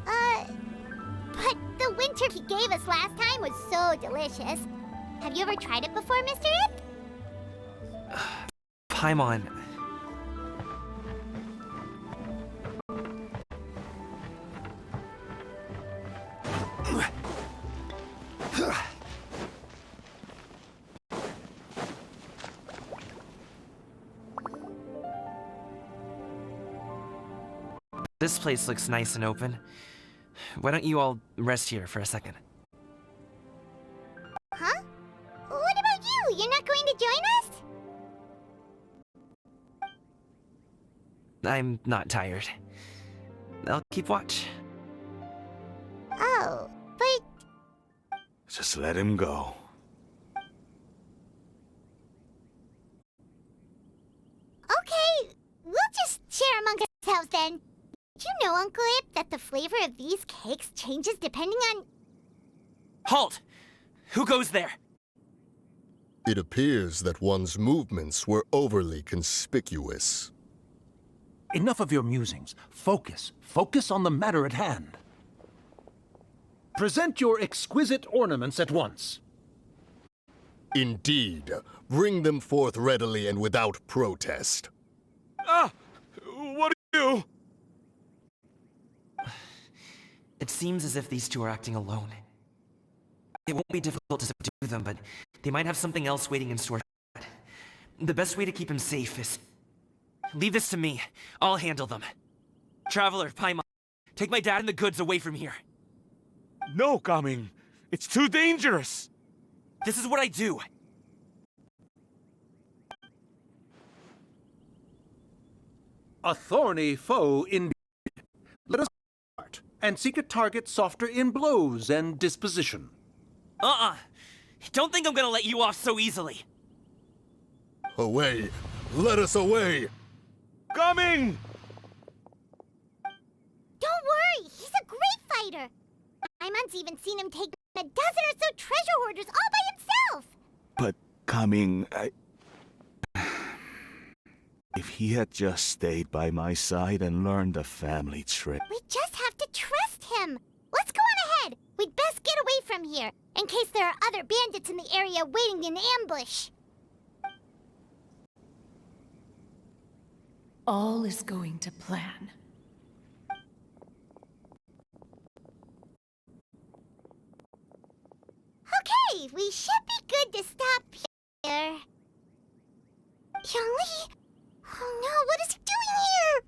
But the winter he gave us last time was so delicious. Have you ever tried it before, Mr. Ip? Paimon. This place looks nice and open. Why don't you all rest here for a second? Huh? What about you? You're not going to join us? I'm not tired. I'll keep watch. Oh, but... Just let him go. Okay, we'll just share among ourselves then. Did you know, Uncle Ip, that the flavor of these cakes changes depending on... Halt! Who goes there? It appears that one's movements were overly conspicuous. Enough of your musings. Focus. Focus on the matter at hand. Present your exquisite ornaments at once. Indeed. Bring them forth readily and without protest. Ah! What do you do? It seems as if these two are acting alone. It won't be difficult to subdue them, but they might have something else waiting in store. The best way to keep him safe is... Leave this to me. I'll handle them. Traveler, Paimon, take my dad and the goods away from here. No, Gaming. It's too dangerous. This is what I do. A thorny foe indeed. Let us start and seek a target softer in blows and disposition. Don't think I'm gonna let you off so easily. Away! Let us away! Coming! Don't worry, he's a great fighter. Paimon's even seen him take a dozen or so treasure hoarders all by himself. But Coming, if he had just stayed by my side and learned the family trick. We just have to trust him. Let's go on ahead. We'd best get away from here, in case there are other bandits in the area waiting in ambush. All is going to plan. Okay, we should be good to stop here. Yongli? Oh no, what is he doing here?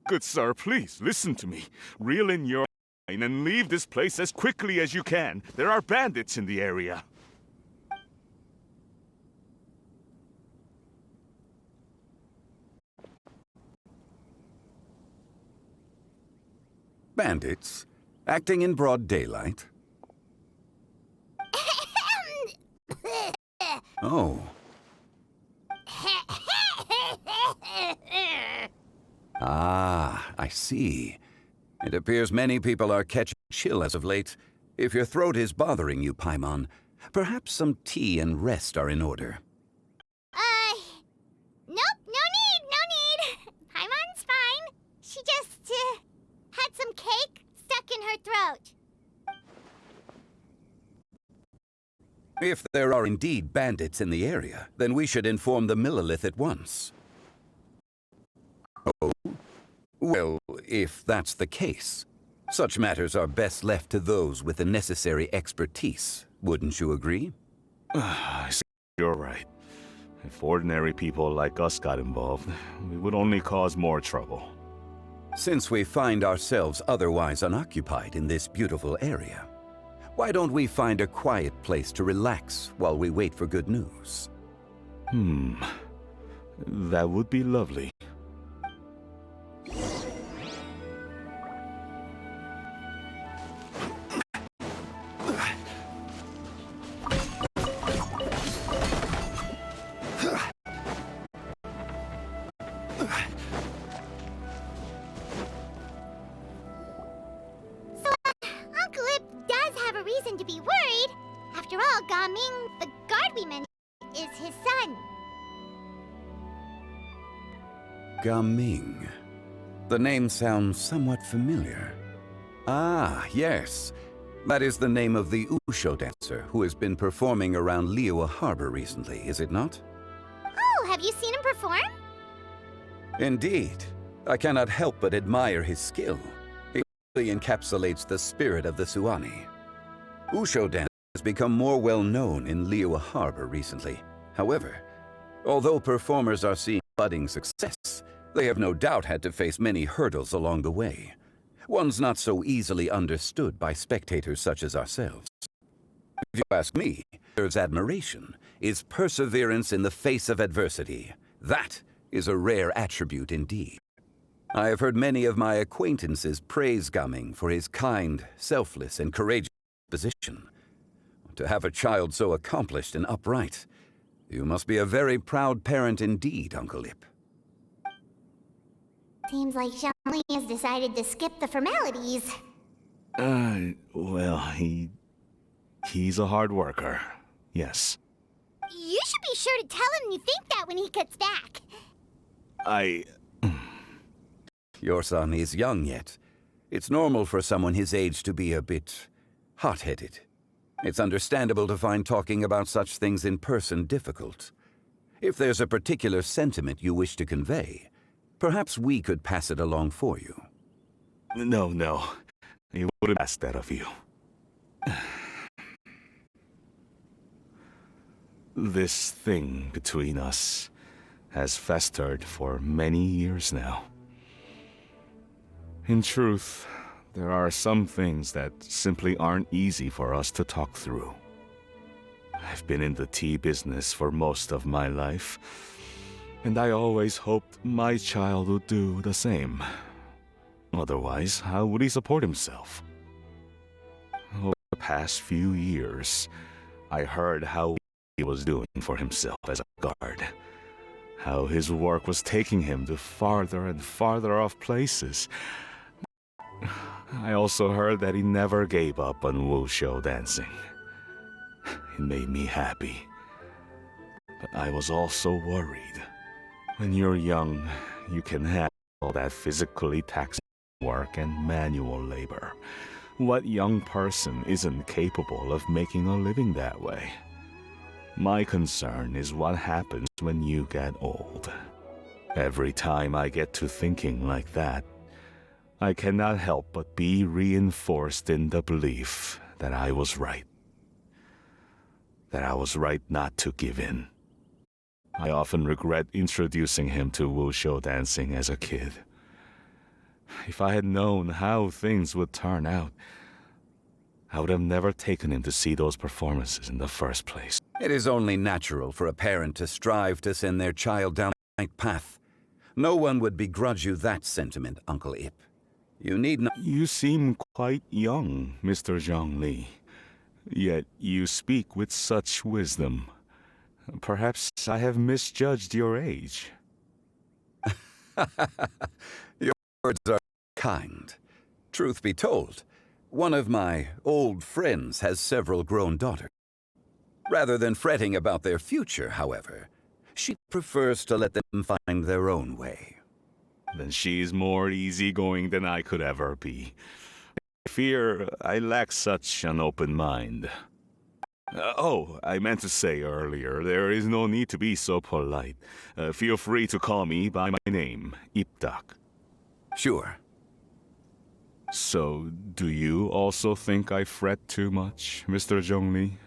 Good sir, please, listen to me. Reel in your line and leave this place as quickly as you can. There are bandits in the area. Bandits? Acting in broad daylight? Oh. Ah, I see. It appears many people are catching chill as of late. If your throat is bothering you, Paimon, perhaps some tea and rest are in order. Nope, no need. Paimon's fine. She just, had some cake stuck in her throat. If there are indeed bandits in the area, then we should inform the Millelith at once. Oh? Well, if that's the case, such matters are best left to those with the necessary expertise, wouldn't you agree? I see. You're right. If ordinary people like us got involved, we would only cause more trouble. Since we find ourselves otherwise unoccupied in this beautiful area, why don't we find a quiet place to relax while we wait for good news? That would be lovely. To be worried. After all, Gaming, the guard we mentioned, is his son. Gaming. The name sounds somewhat familiar. Ah, yes. That is the name of the Usho dancer who has been performing around Liyue Harbor recently, is it not? Oh, have you seen him perform? Indeed. I cannot help but admire his skill. He really encapsulates the spirit of the Suani. Usho dance has become more well-known in Liyue Harbor recently. However, although performers are seeing budding success, they have no doubt had to face many hurdles along the way. One's not so easily understood by spectators such as ourselves. If you ask me, deserves admiration is perseverance in the face of adversity. That is a rare attribute indeed. I have heard many of my acquaintances praise Gaming for his kind, selfless, and courageous position. To have a child so accomplished and upright, you must be a very proud parent indeed, Uncle Ip. Seems like Xiangli has decided to skip the formalities. Well, he's a hard worker. Yes. You should be sure to tell him you think that when he gets back. Your son is young yet. It's normal for someone his age to be a bit hot-headed. It's understandable to find talking about such things in person difficult. If there's a particular sentiment you wish to convey, perhaps we could pass it along for you. No. He wouldn't ask that of you. This thing between us has festered for many years now. In truth, there are some things that simply aren't easy for us to talk through. I've been in the tea business for most of my life, and I always hoped my child would do the same. Otherwise, how would he support himself? Over the past few years, I heard how he was doing for himself as a guard. How his work was taking him to farther and farther off places. I also heard that he never gave up on wushu dancing. It made me happy. But I was also worried. When you're young, you can handle all that physically taxing work and manual labor. What young person isn't capable of making a living that way? My concern is what happens when you get old. Every time I get to thinking like that, I cannot help but be reinforced in the belief that I was right. That I was right not to give in. I often regret introducing him to wushu dancing as a kid. If I had known how things would turn out, I would have never taken him to see those performances in the first place. It is only natural for a parent to strive to send their child down the right path. No one would begrudge you that sentiment, Uncle Ip. You need not. You seem quite young, Mr. Zhongli. Yet you speak with such wisdom. Perhaps I have misjudged your age. Your words are kind. Truth be told, one of my old friends has several grown daughters. Rather than fretting about their future, however, she prefers to let them find their own way. Then she's more easygoing than I could ever be. I fear I lack such an open mind. I meant to say earlier, there is no need to be so polite. Feel free to call me by my name, Iptak. Sure. So, do you also think I fret too much, Mr. Zhongli?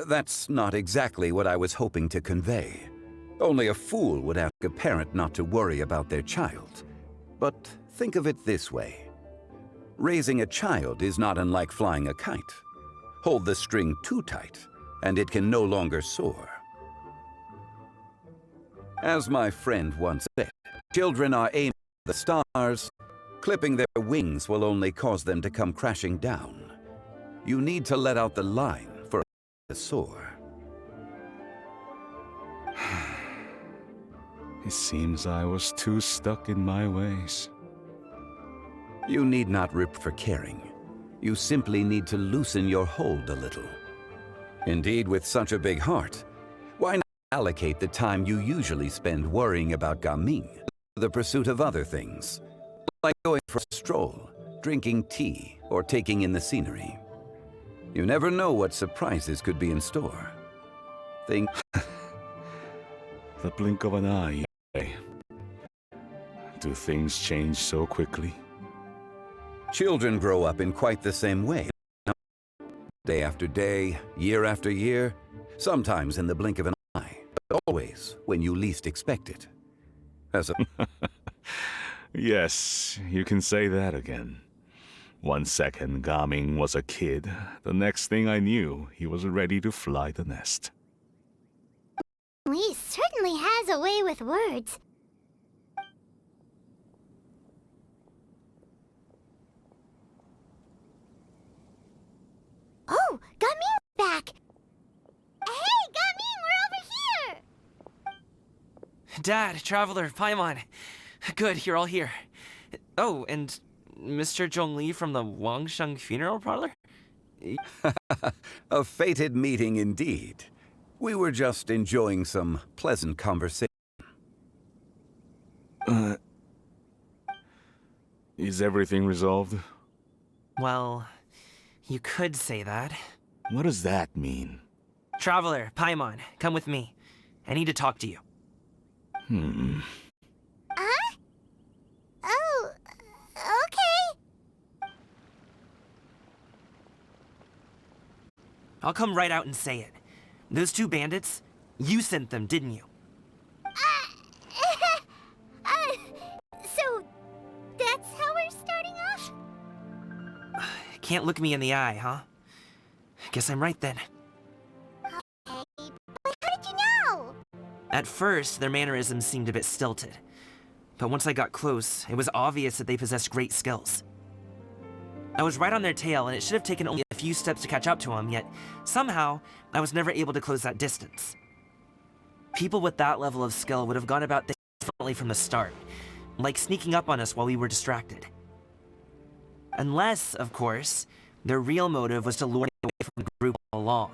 That's not exactly what I was hoping to convey. Only a fool would ask a parent not to worry about their child. But think of it this way. Raising a child is not unlike flying a kite. Hold the string too tight, and it can no longer soar. As my friend once said, children are aiming at the stars. Clipping their wings will only cause them to come crashing down. You need to let out the line for to soar. It seems I was too stuck in my ways. You need not rip for caring. You simply need to loosen your hold a little. Indeed, with such a big heart, why not allocate the time you usually spend worrying about Gaming to the pursuit of other things, like going for a stroll, drinking tea, or taking in the scenery? You never know what surprises could be in store. Think... The blink of an eye. Do things change so quickly? Children grow up in quite the same way. Day after day, year after year, sometimes in the blink of an eye, but always when you least expect it. As a... Yes, you can say that again. 1 second, Gaming was a kid. The next thing I knew, he was ready to fly the nest. He certainly has a way with words. Oh, Gaming's back! Hey, Gaming, we're over here! Dad, Traveler, Paimon. Good, you're all here. Oh, and Mr. Zhongli from the Wangsheng Funeral Parlor? A fated meeting indeed. We were just enjoying some pleasant conversation. Is everything resolved? Well, you could say that. What does that mean? Traveler, Paimon, come with me. I need to talk to you. Huh? Oh, okay. I'll come right out and say it. Those 2 bandits, you sent them, didn't you? So, that's how we're starting off? Can't look me in the eye, huh? Guess I'm right then. Okay, but how did you know? At first, their mannerisms seemed a bit stilted. But once I got close, it was obvious that they possessed great skills. I was right on their tail, and it should have taken only a few steps to catch up to them, yet somehow, I was never able to close that distance. People with that level of skill would have gone about things differently from the start, like sneaking up on us while we were distracted. Unless, of course, their real motive was to lure me away from the group all along.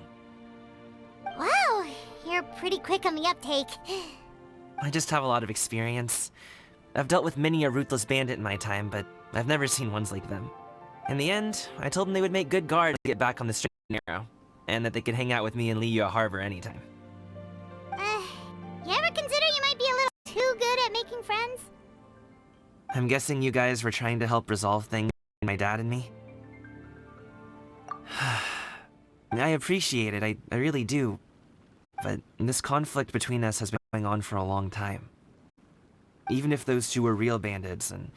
Wow, you're pretty quick on the uptake. I just have a lot of experience. I've dealt with many a ruthless bandit in my time, but I've never seen ones like them. In the end, I told them they would make good guards to get back on the straight and narrow, and that they could hang out with me in Liyue Harbor anytime. You ever consider you might be a little too good at making friends? I'm guessing you guys were trying to help resolve things between my dad and me? I appreciate it, I really do. But this conflict between us has been going on for a long time. Even if those 2 were real bandits, and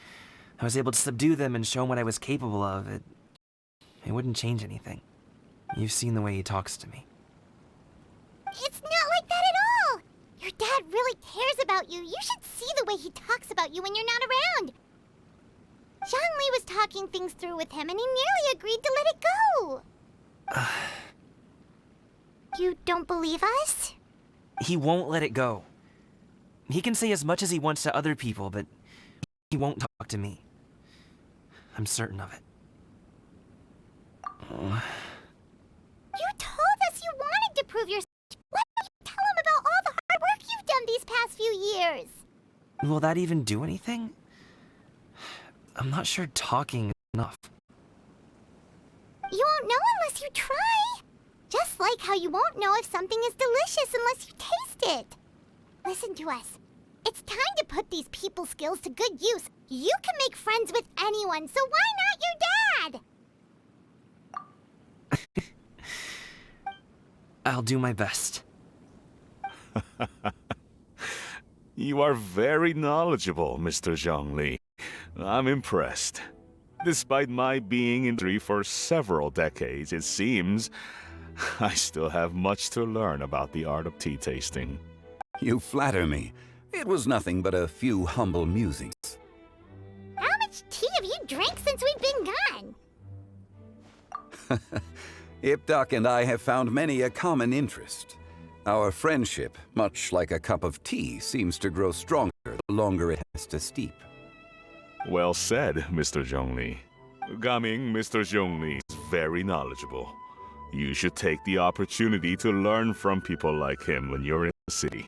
I was able to subdue them and show him what I was capable of, it wouldn't change anything. You've seen the way he talks to me. It's not like that at all! Your dad really cares about you. You should see the way he talks about you when you're not around. Zhongli was talking things through with him and he nearly agreed to let it go. You don't believe us? He won't let it go. He can say as much as he wants to other people, but he won't talk to me. I'm certain of it. You told us you wanted to prove yourself. Why don't you tell him about all the hard work you've done these past few years? Will that even do anything? I'm not sure talking is enough. You won't know unless you try. Just like how you won't know if something is delicious unless you taste it. Listen to us. It's time to put these people skills to good use. You can make friends with anyone, so why not your dad? I'll do my best. You are very knowledgeable, Mr. Zhongli. I'm impressed. Despite my being in industry for several decades, it seems I still have much to learn about the art of tea tasting. You flatter me. It was nothing but a few humble musings. How much tea have you drank since we've been gone? Ipdak and I have found many a common interest. Our friendship, much like a cup of tea, seems to grow stronger the longer it has to steep. Well said, Mr. Zhongli. Gaming, Mr. Zhongli is very knowledgeable. You should take the opportunity to learn from people like him when you're in the city.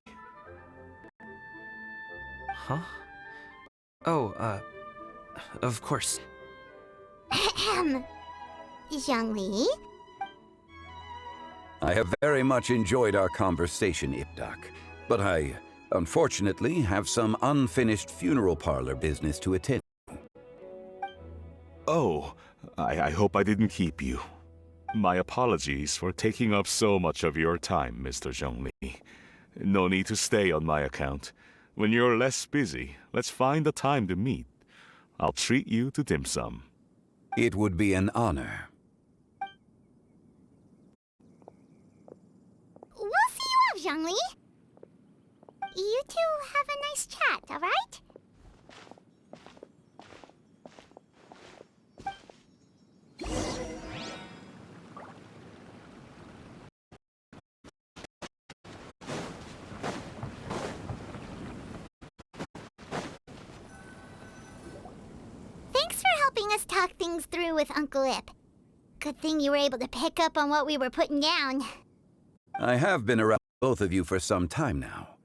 Huh? Oh, of course. Zhongli? I have very much enjoyed our conversation, Ipdak, but I, unfortunately, have some unfinished funeral parlor business to attend. Oh, I hope I didn't keep you. My apologies for taking up so much of your time, Mr. Zhongli. No need to stay on my account. When you're less busy, let's find a time to meet. I'll treat you to dim sum. It would be an honor. We'll see you off, Zhongli. You two have a nice chat, all right? Thanks for helping us talk things through with Uncle Ip. Good thing you were able to pick up on what we were putting down. I have been around both of you for some time now.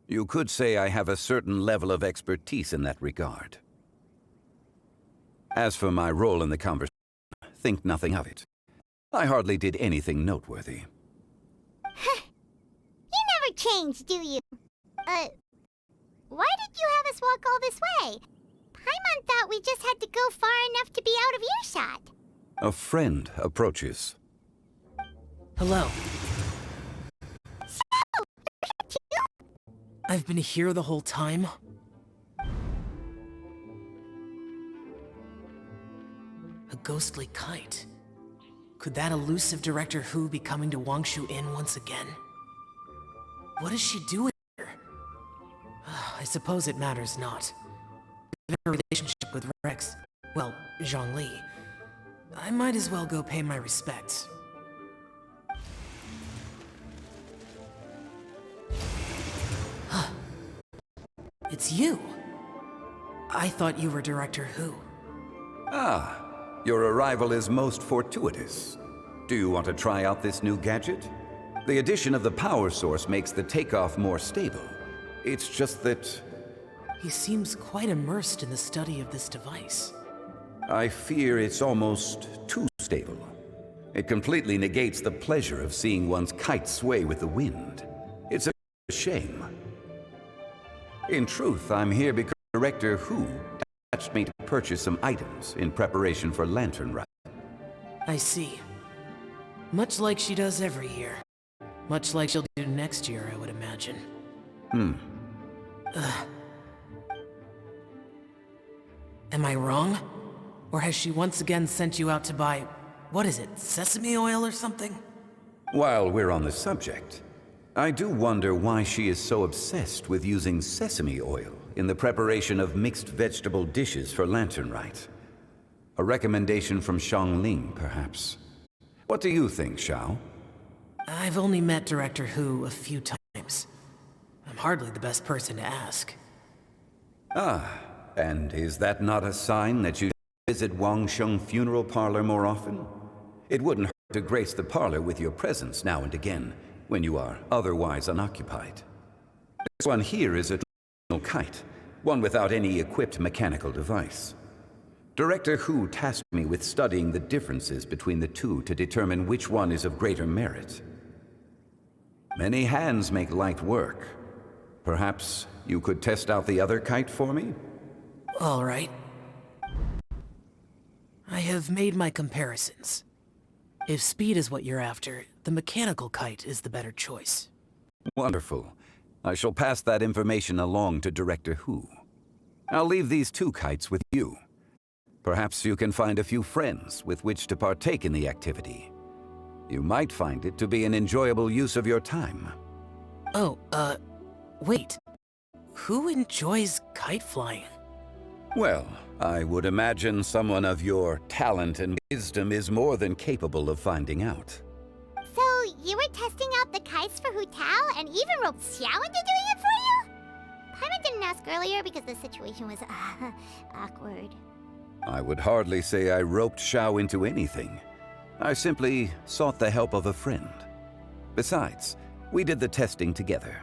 You could say I have a certain level of expertise in that regard. As for my role in the conversation, think nothing of it. I hardly did anything noteworthy. You never change, do you? Why did you have us walk all this way? Paimon thought we just had to go far enough to be out of earshot. A friend approaches. Hello. So, you? I've been here the whole time? A ghostly kite. Could that elusive Director Who be coming to Wangshu Inn once again? What is she doing here? I suppose it matters not. Given her relationship with Rex, well, Zhongli, I might as well go pay my respects. It's you! I thought you were Director Who. Ah, your arrival is most fortuitous. Do you want to try out this new gadget? The addition of the power source makes the takeoff more stable. It's just that... He seems quite immersed in the study of this device. I fear it's almost too stable. It completely negates the pleasure of seeing one's kite sway with the wind. It's a shame. In truth, I'm here because Director Who asked me to purchase some items in preparation for Lantern Rite. I see. Much like she does every year. Much like she'll do next year, I would imagine. Am I wrong? Or has she once again sent you out to buy, what is it, sesame oil or something? While we're on the subject, I do wonder why she is so obsessed with using sesame oil in the preparation of mixed vegetable dishes for Lantern Rite. A recommendation from Xiangling, perhaps. What do you think, Xiao? I've only met Director Hu a few times. I'm hardly the best person to ask. Ah, and is that not a sign that you visit Wangsheng Funeral Parlor more often? It wouldn't hurt to grace the parlor with your presence now and again, when you are otherwise unoccupied. This one here is a traditional kite, one without any equipped mechanical device. Director Hu tasked me with studying the differences between the two to determine which one is of greater merit. Many hands make light work. Perhaps you could test out the other kite for me? All right. I have made my comparisons. If speed is what you're after, the mechanical kite is the better choice. Wonderful. I shall pass that information along to Director Hu. I'll leave these two kites with you. Perhaps you can find a few friends with which to partake in the activity. You might find it to be an enjoyable use of your time. Oh, wait. Who enjoys kite flying? Well, I would imagine someone of your talent and wisdom is more than capable of finding out. So, you were testing out the kites for Hu Tao and even roped Xiao into doing it for you? Paimon didn't ask earlier because the situation was, awkward. I would hardly say I roped Xiao into anything. I simply sought the help of a friend. Besides, we did the testing together.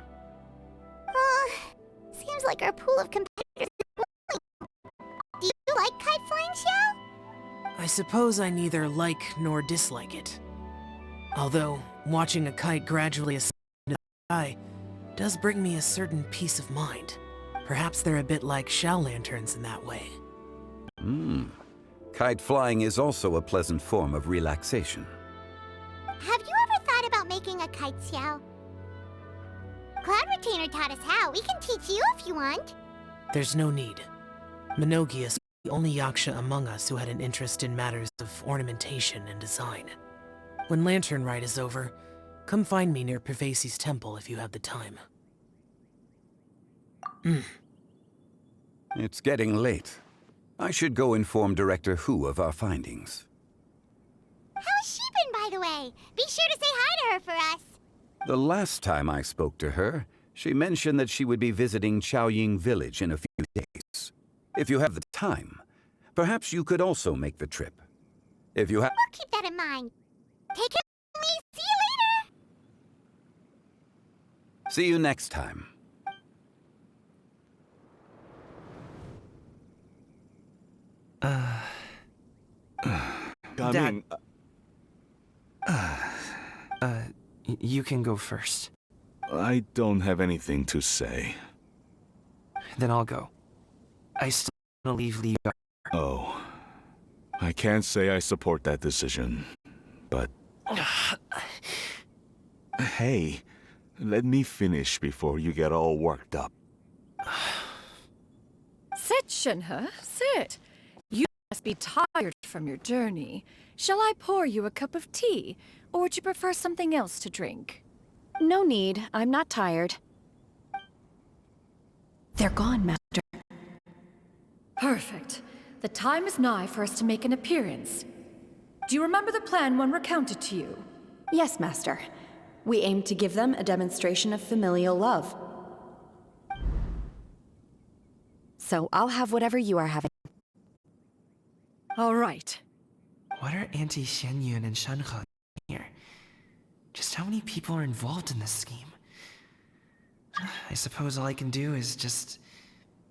Seems like our pool of competitors is growing. Do you like kite flying, Xiao? I suppose I neither like nor dislike it. Although, watching a kite gradually ascend into the sky does bring me a certain peace of mind. Perhaps they're a bit like Shao lanterns in that way. Kite flying is also a pleasant form of relaxation. Have you ever thought about making a kite, Xiao? Cloud Retainer taught us how. We can teach you if you want. There's no need. Minogi is the only yaksha among us who had an interest in matters of ornamentation and design. When Lantern Rite is over, come find me near Pervasi's temple if you have the time. It's getting late. I should go inform Director Hu of our findings. How's she been, by the way? Be sure to say hi to her for us. The last time I spoke to her, she mentioned that she would be visiting Chaoying Village in a few days. If you have the time, perhaps you could also make the trip. If you have... We'll keep that in mind. Take care of me. See you later. See you next time. Dad. You can go first. I don't have anything to say. Then I'll go. I still want to leave Liu. Oh. I can't say I support that decision. But... Hey, let me finish before you get all worked up. Sit, Shenhe, sit. You must be tired from your journey. Shall I pour you a cup of tea, or would you prefer something else to drink? No need. I'm not tired. They're gone, Master. Perfect. The time is nigh for us to make an appearance. Do you remember the plan when recounted to you? Yes, Master. We aim to give them a demonstration of familial love. So I'll have whatever you are having. All right. What are Auntie Xianyun and Shenhe doing here? Just how many people are involved in this scheme? I suppose all I can do is just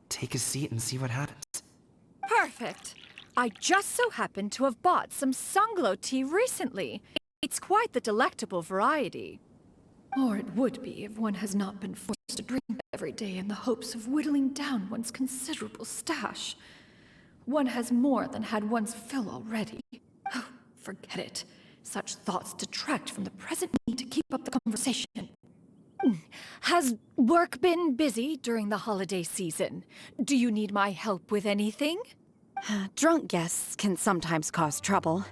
take a seat and see what happens. Perfect. I just so happen to have bought some Sunglow tea recently. It's quite the delectable variety. Or it would be if one has not been forced to drink every day in the hopes of whittling down one's considerable stash. One has more than had one's fill already. Oh, forget it. Such thoughts detract from the present need to keep up the conversation. Has work been busy during the holiday season? Do you need my help with anything? Drunk guests can sometimes cause trouble,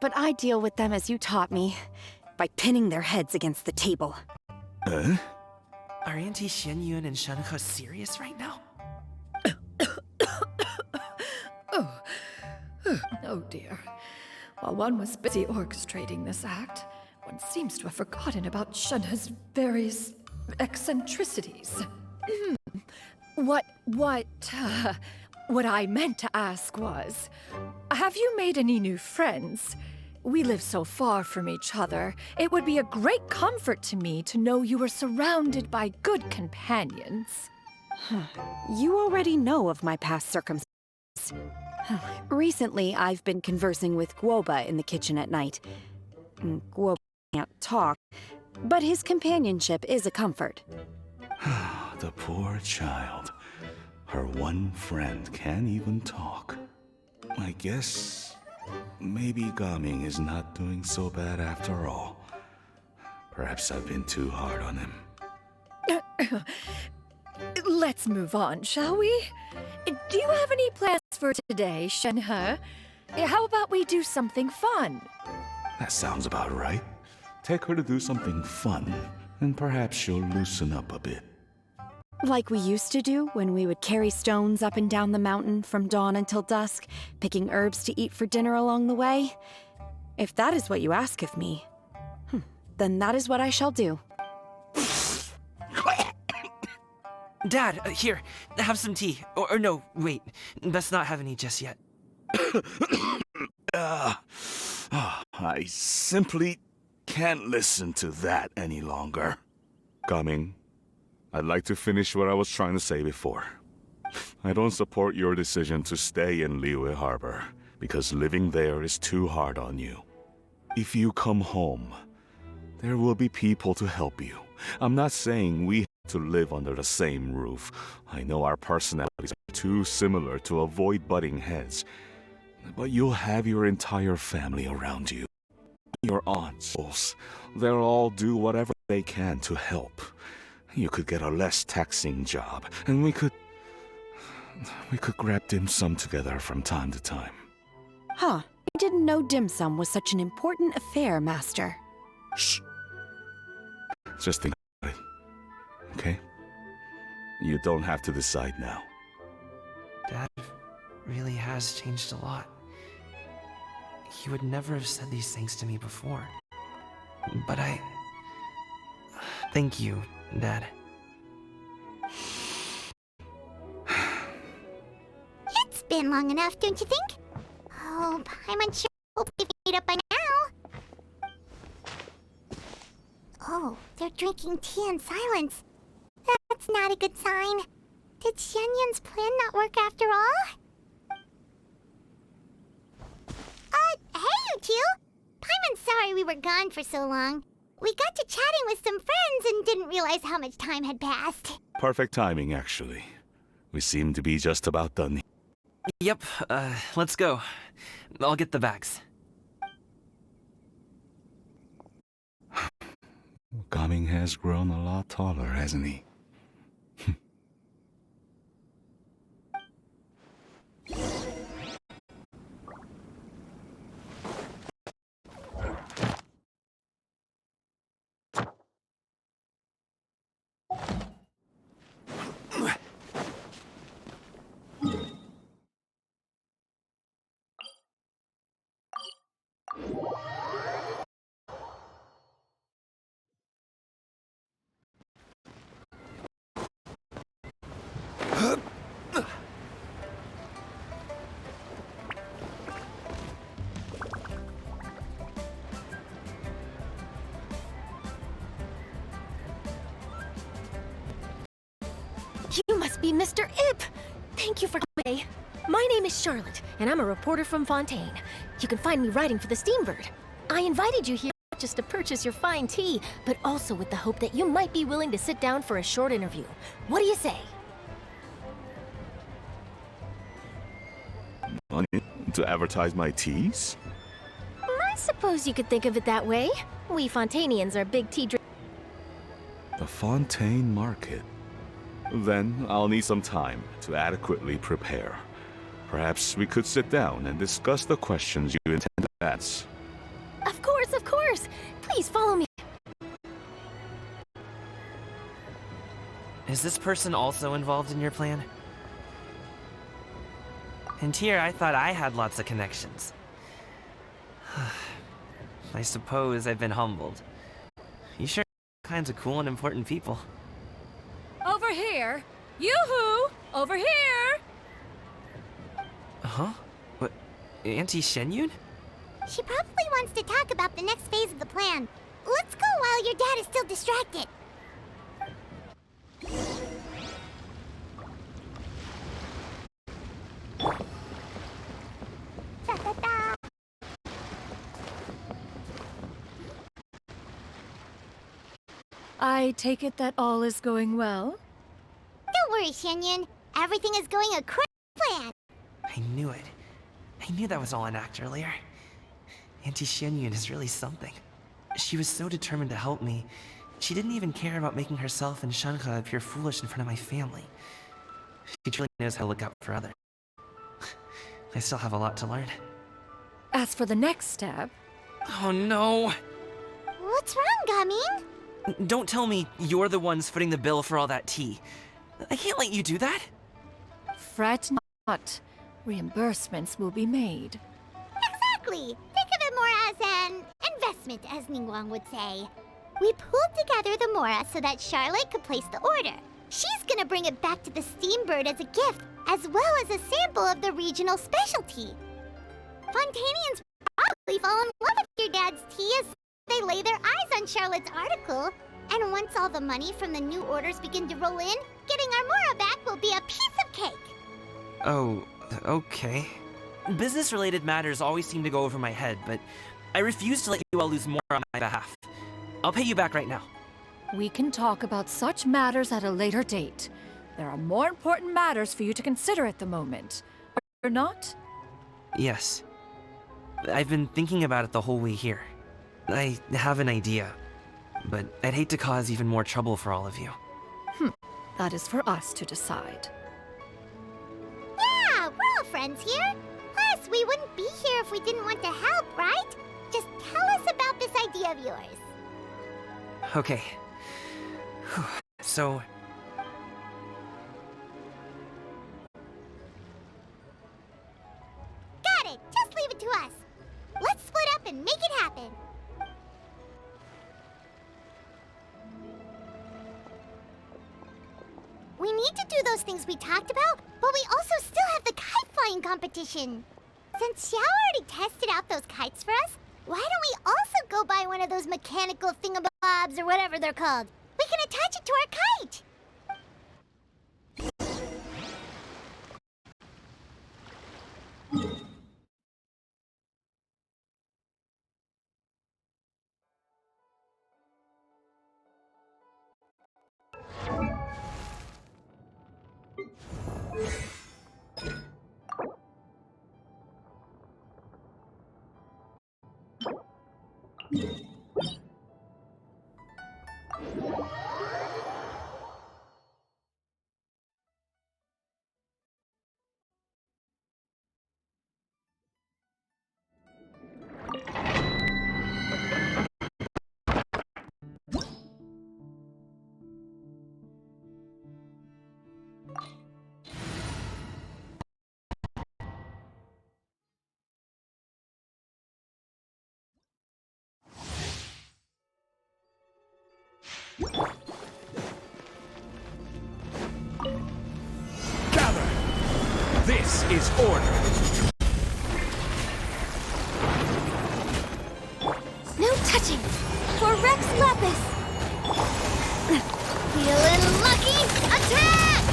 but I deal with them as you taught me, by pinning their heads against the table. Are Auntie Xianyun and Shenhe serious right now? Oh dear. While one was busy orchestrating this act, one seems to have forgotten about Shenhe's various eccentricities. What I meant to ask was, have you made any new friends? We live so far from each other. It would be a great comfort to me to know you were surrounded by good companions. You already know of my past circumstances. Recently, I've been conversing with Guoba in the kitchen at night. Guoba can't talk, but his companionship is a comfort. The poor child. Her one friend can't even talk. I guess maybe Gaming is not doing so bad after all. Perhaps I've been too hard on him. Let's move on, shall we? Do you have any plans for today, Shenhe? How about we do something fun? That sounds about right. Take her to do something fun, and perhaps she'll loosen up a bit. Like we used to do when we would carry stones up and down the mountain from dawn until dusk, picking herbs to eat for dinner along the way? If that is what you ask of me, then that is what I shall do. Dad, here, have some tea. Or no, wait, best not have any just yet. I simply can't listen to that any longer. Coming. I'd like to finish what I was trying to say before. I don't support your decision to stay in Liyue Harbor, because living there is too hard on you. If you come home, there will be people to help you. I'm not saying we have to live under the same roof. I know our personalities are too similar to avoid butting heads. But you'll have your entire family around you. Your aunts, they'll all do whatever they can to help. You could get a less taxing job, and we could grab dim sum together from time to time. I didn't know dim sum was such an important affair, Master. Shh. Just think about it, okay? You don't have to decide now. Dad really has changed a lot. He would never have said these things to me before. But thank you, Dad. It's been long enough, don't you think? Oh, I'm unsure. Hope we've made up by now. Oh, they're drinking tea in silence. That's not a good sign. Did Xianyun's plan not work after all? Hey, you two! Paimon's sorry we were gone for so long. We got to chatting with some friends and didn't realize how much time had passed. Perfect timing, actually. We seem to be just about done. Yep, let's go. I'll get the bags. Gaming has grown a lot taller, hasn't he? You must be Mr. Ip! Thank you for coming. My name is Charlotte, and I'm a reporter from Fontaine. You can find me writing for the Steambird. I invited you here not just to purchase your fine tea, but also with the hope that you might be willing to sit down for a short interview. What do you say? Money to advertise my teas? I suppose you could think of it that way. We Fontainians are big tea drinkers. The Fontaine Market. Then I'll need some time to adequately prepare. Perhaps we could sit down and discuss the questions you intend to ask. Of course, of course! Please follow me. Is this person also involved in your plan? And here I thought I had lots of connections. I suppose I've been humbled. You sure are all kinds of cool and important people. Over here! Yoo-hoo! Over here! Huh? What? Auntie Shenyun? She probably wants to talk about the next phase of the plan. Let's go while your dad is still distracted. Da-da-da. I take it that all is going well? Don't worry, Shenyun. Everything is going according to plan. I knew it. I knew that was all an act earlier. Auntie Shenyun is really something. She was so determined to help me. She didn't even care about making herself and Shanka appear foolish in front of my family. She truly knows how to look out for others. I still have a lot to learn. As for the next step... Oh no! What's wrong, Gaming? Don't tell me you're the ones footing the bill for all that tea. I can't let you do that. Fret not. Reimbursements will be made. Exactly. Think of it more as an investment, as Ningguang would say. We pooled together the Mora so that Charlotte could place the order. She's gonna bring it back to the Steambird as a gift, as well as a sample of the regional specialty. Fontanians probably fall in love with your dad's tea as they lay their eyes on Charlotte's article. And once all the money from the new orders begin to roll in, getting our Mora back will be a piece of cake. Oh, okay. Business-related matters always seem to go over my head, but I refuse to let you all lose more on my behalf. I'll pay you back right now. We can talk about such matters at a later date. There are more important matters for you to consider at the moment. Are there not? Yes. I've been thinking about it the whole way here. I have an idea, but I'd hate to cause even more trouble for all of you. That is for us to decide. Yeah, we're all friends here. Plus, we wouldn't be here if we didn't want to help, right? Just tell us about this idea of yours. Okay. So... Got it! Just leave it to us. Let's split up and make it happen. We need to do those things we talked about, but we also still have the kite flying competition. Since Xiao already tested out those kites for us, why don't we also go buy one of those mechanical thingamabobs or whatever they're called? We can attach it to our kite! Gather! This is order! No touching! For Rex Lapis! Feeling lucky? Attack!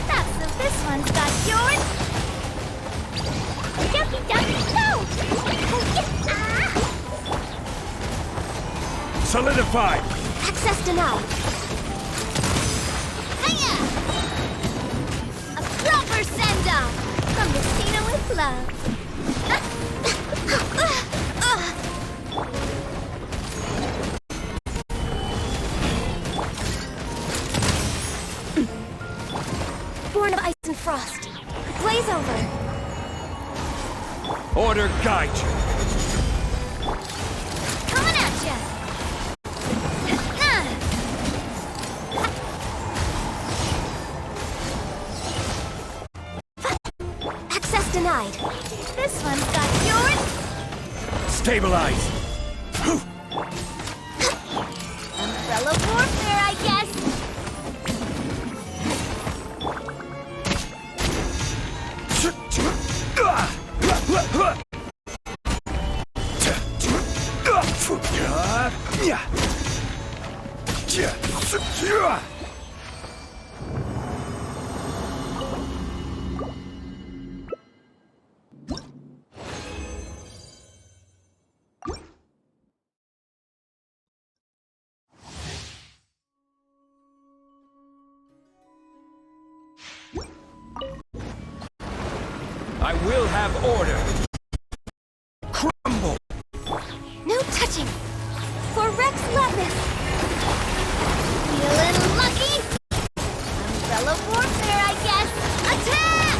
Not so this one's got yours! Ducky, ducky, go! Oh, yeah. Solidified! Access denied. Hiya! A proper send-off! From Messina with love. Born of ice and frost. Blaze over. Order guide you! Coming at ya! Stabilize! Umbrella warfare, I guess. I will have order. Crumble! No touching! For Rex Lapis! Feeling lucky? Umbrella warfare, I guess. Attack!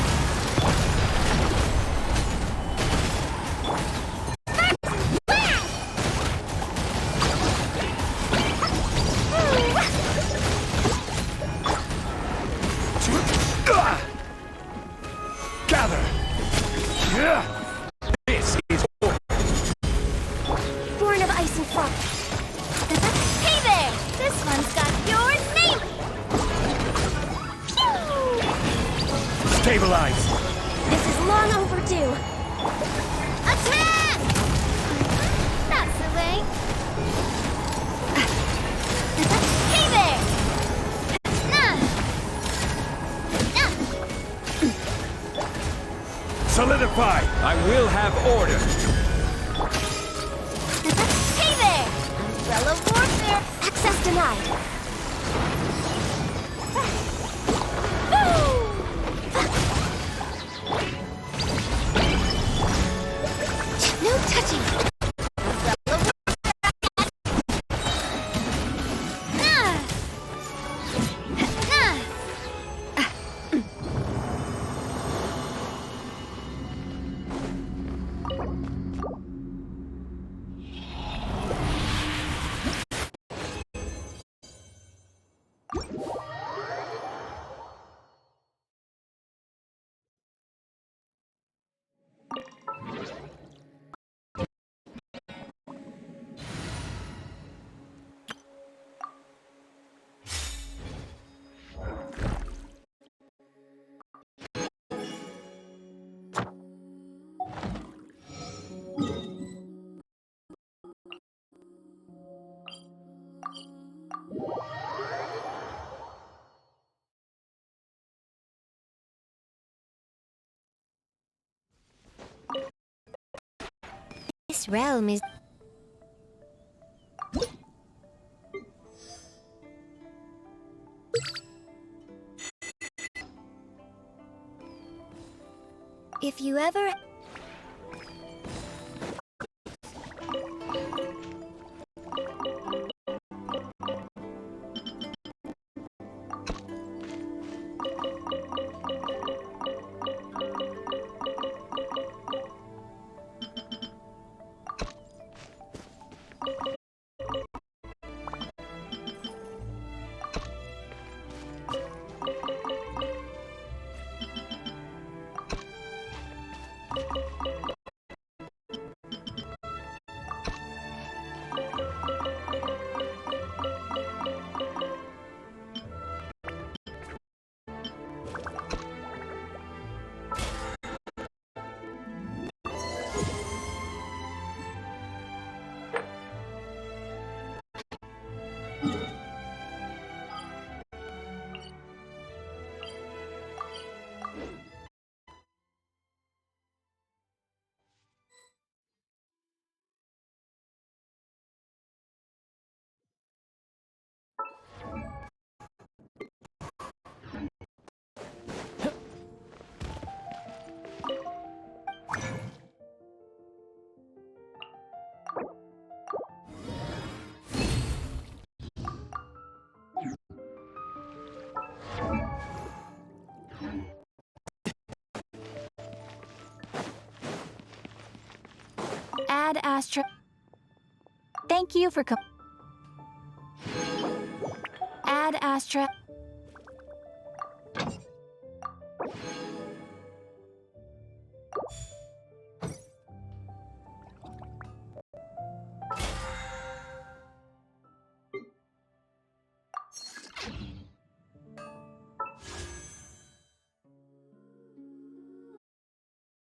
Gather! This is order. Born of Ice and Frost. Hey there! This one's got your name! Pew! Stabilize! This is long overdue. Attack! That's the way. Hey there! Solidify! I will have order. Hey there! Umbrella warfare! Access denied. No touching. This realm is... If you ever... Ad Astra. Thank you for Ad Astra.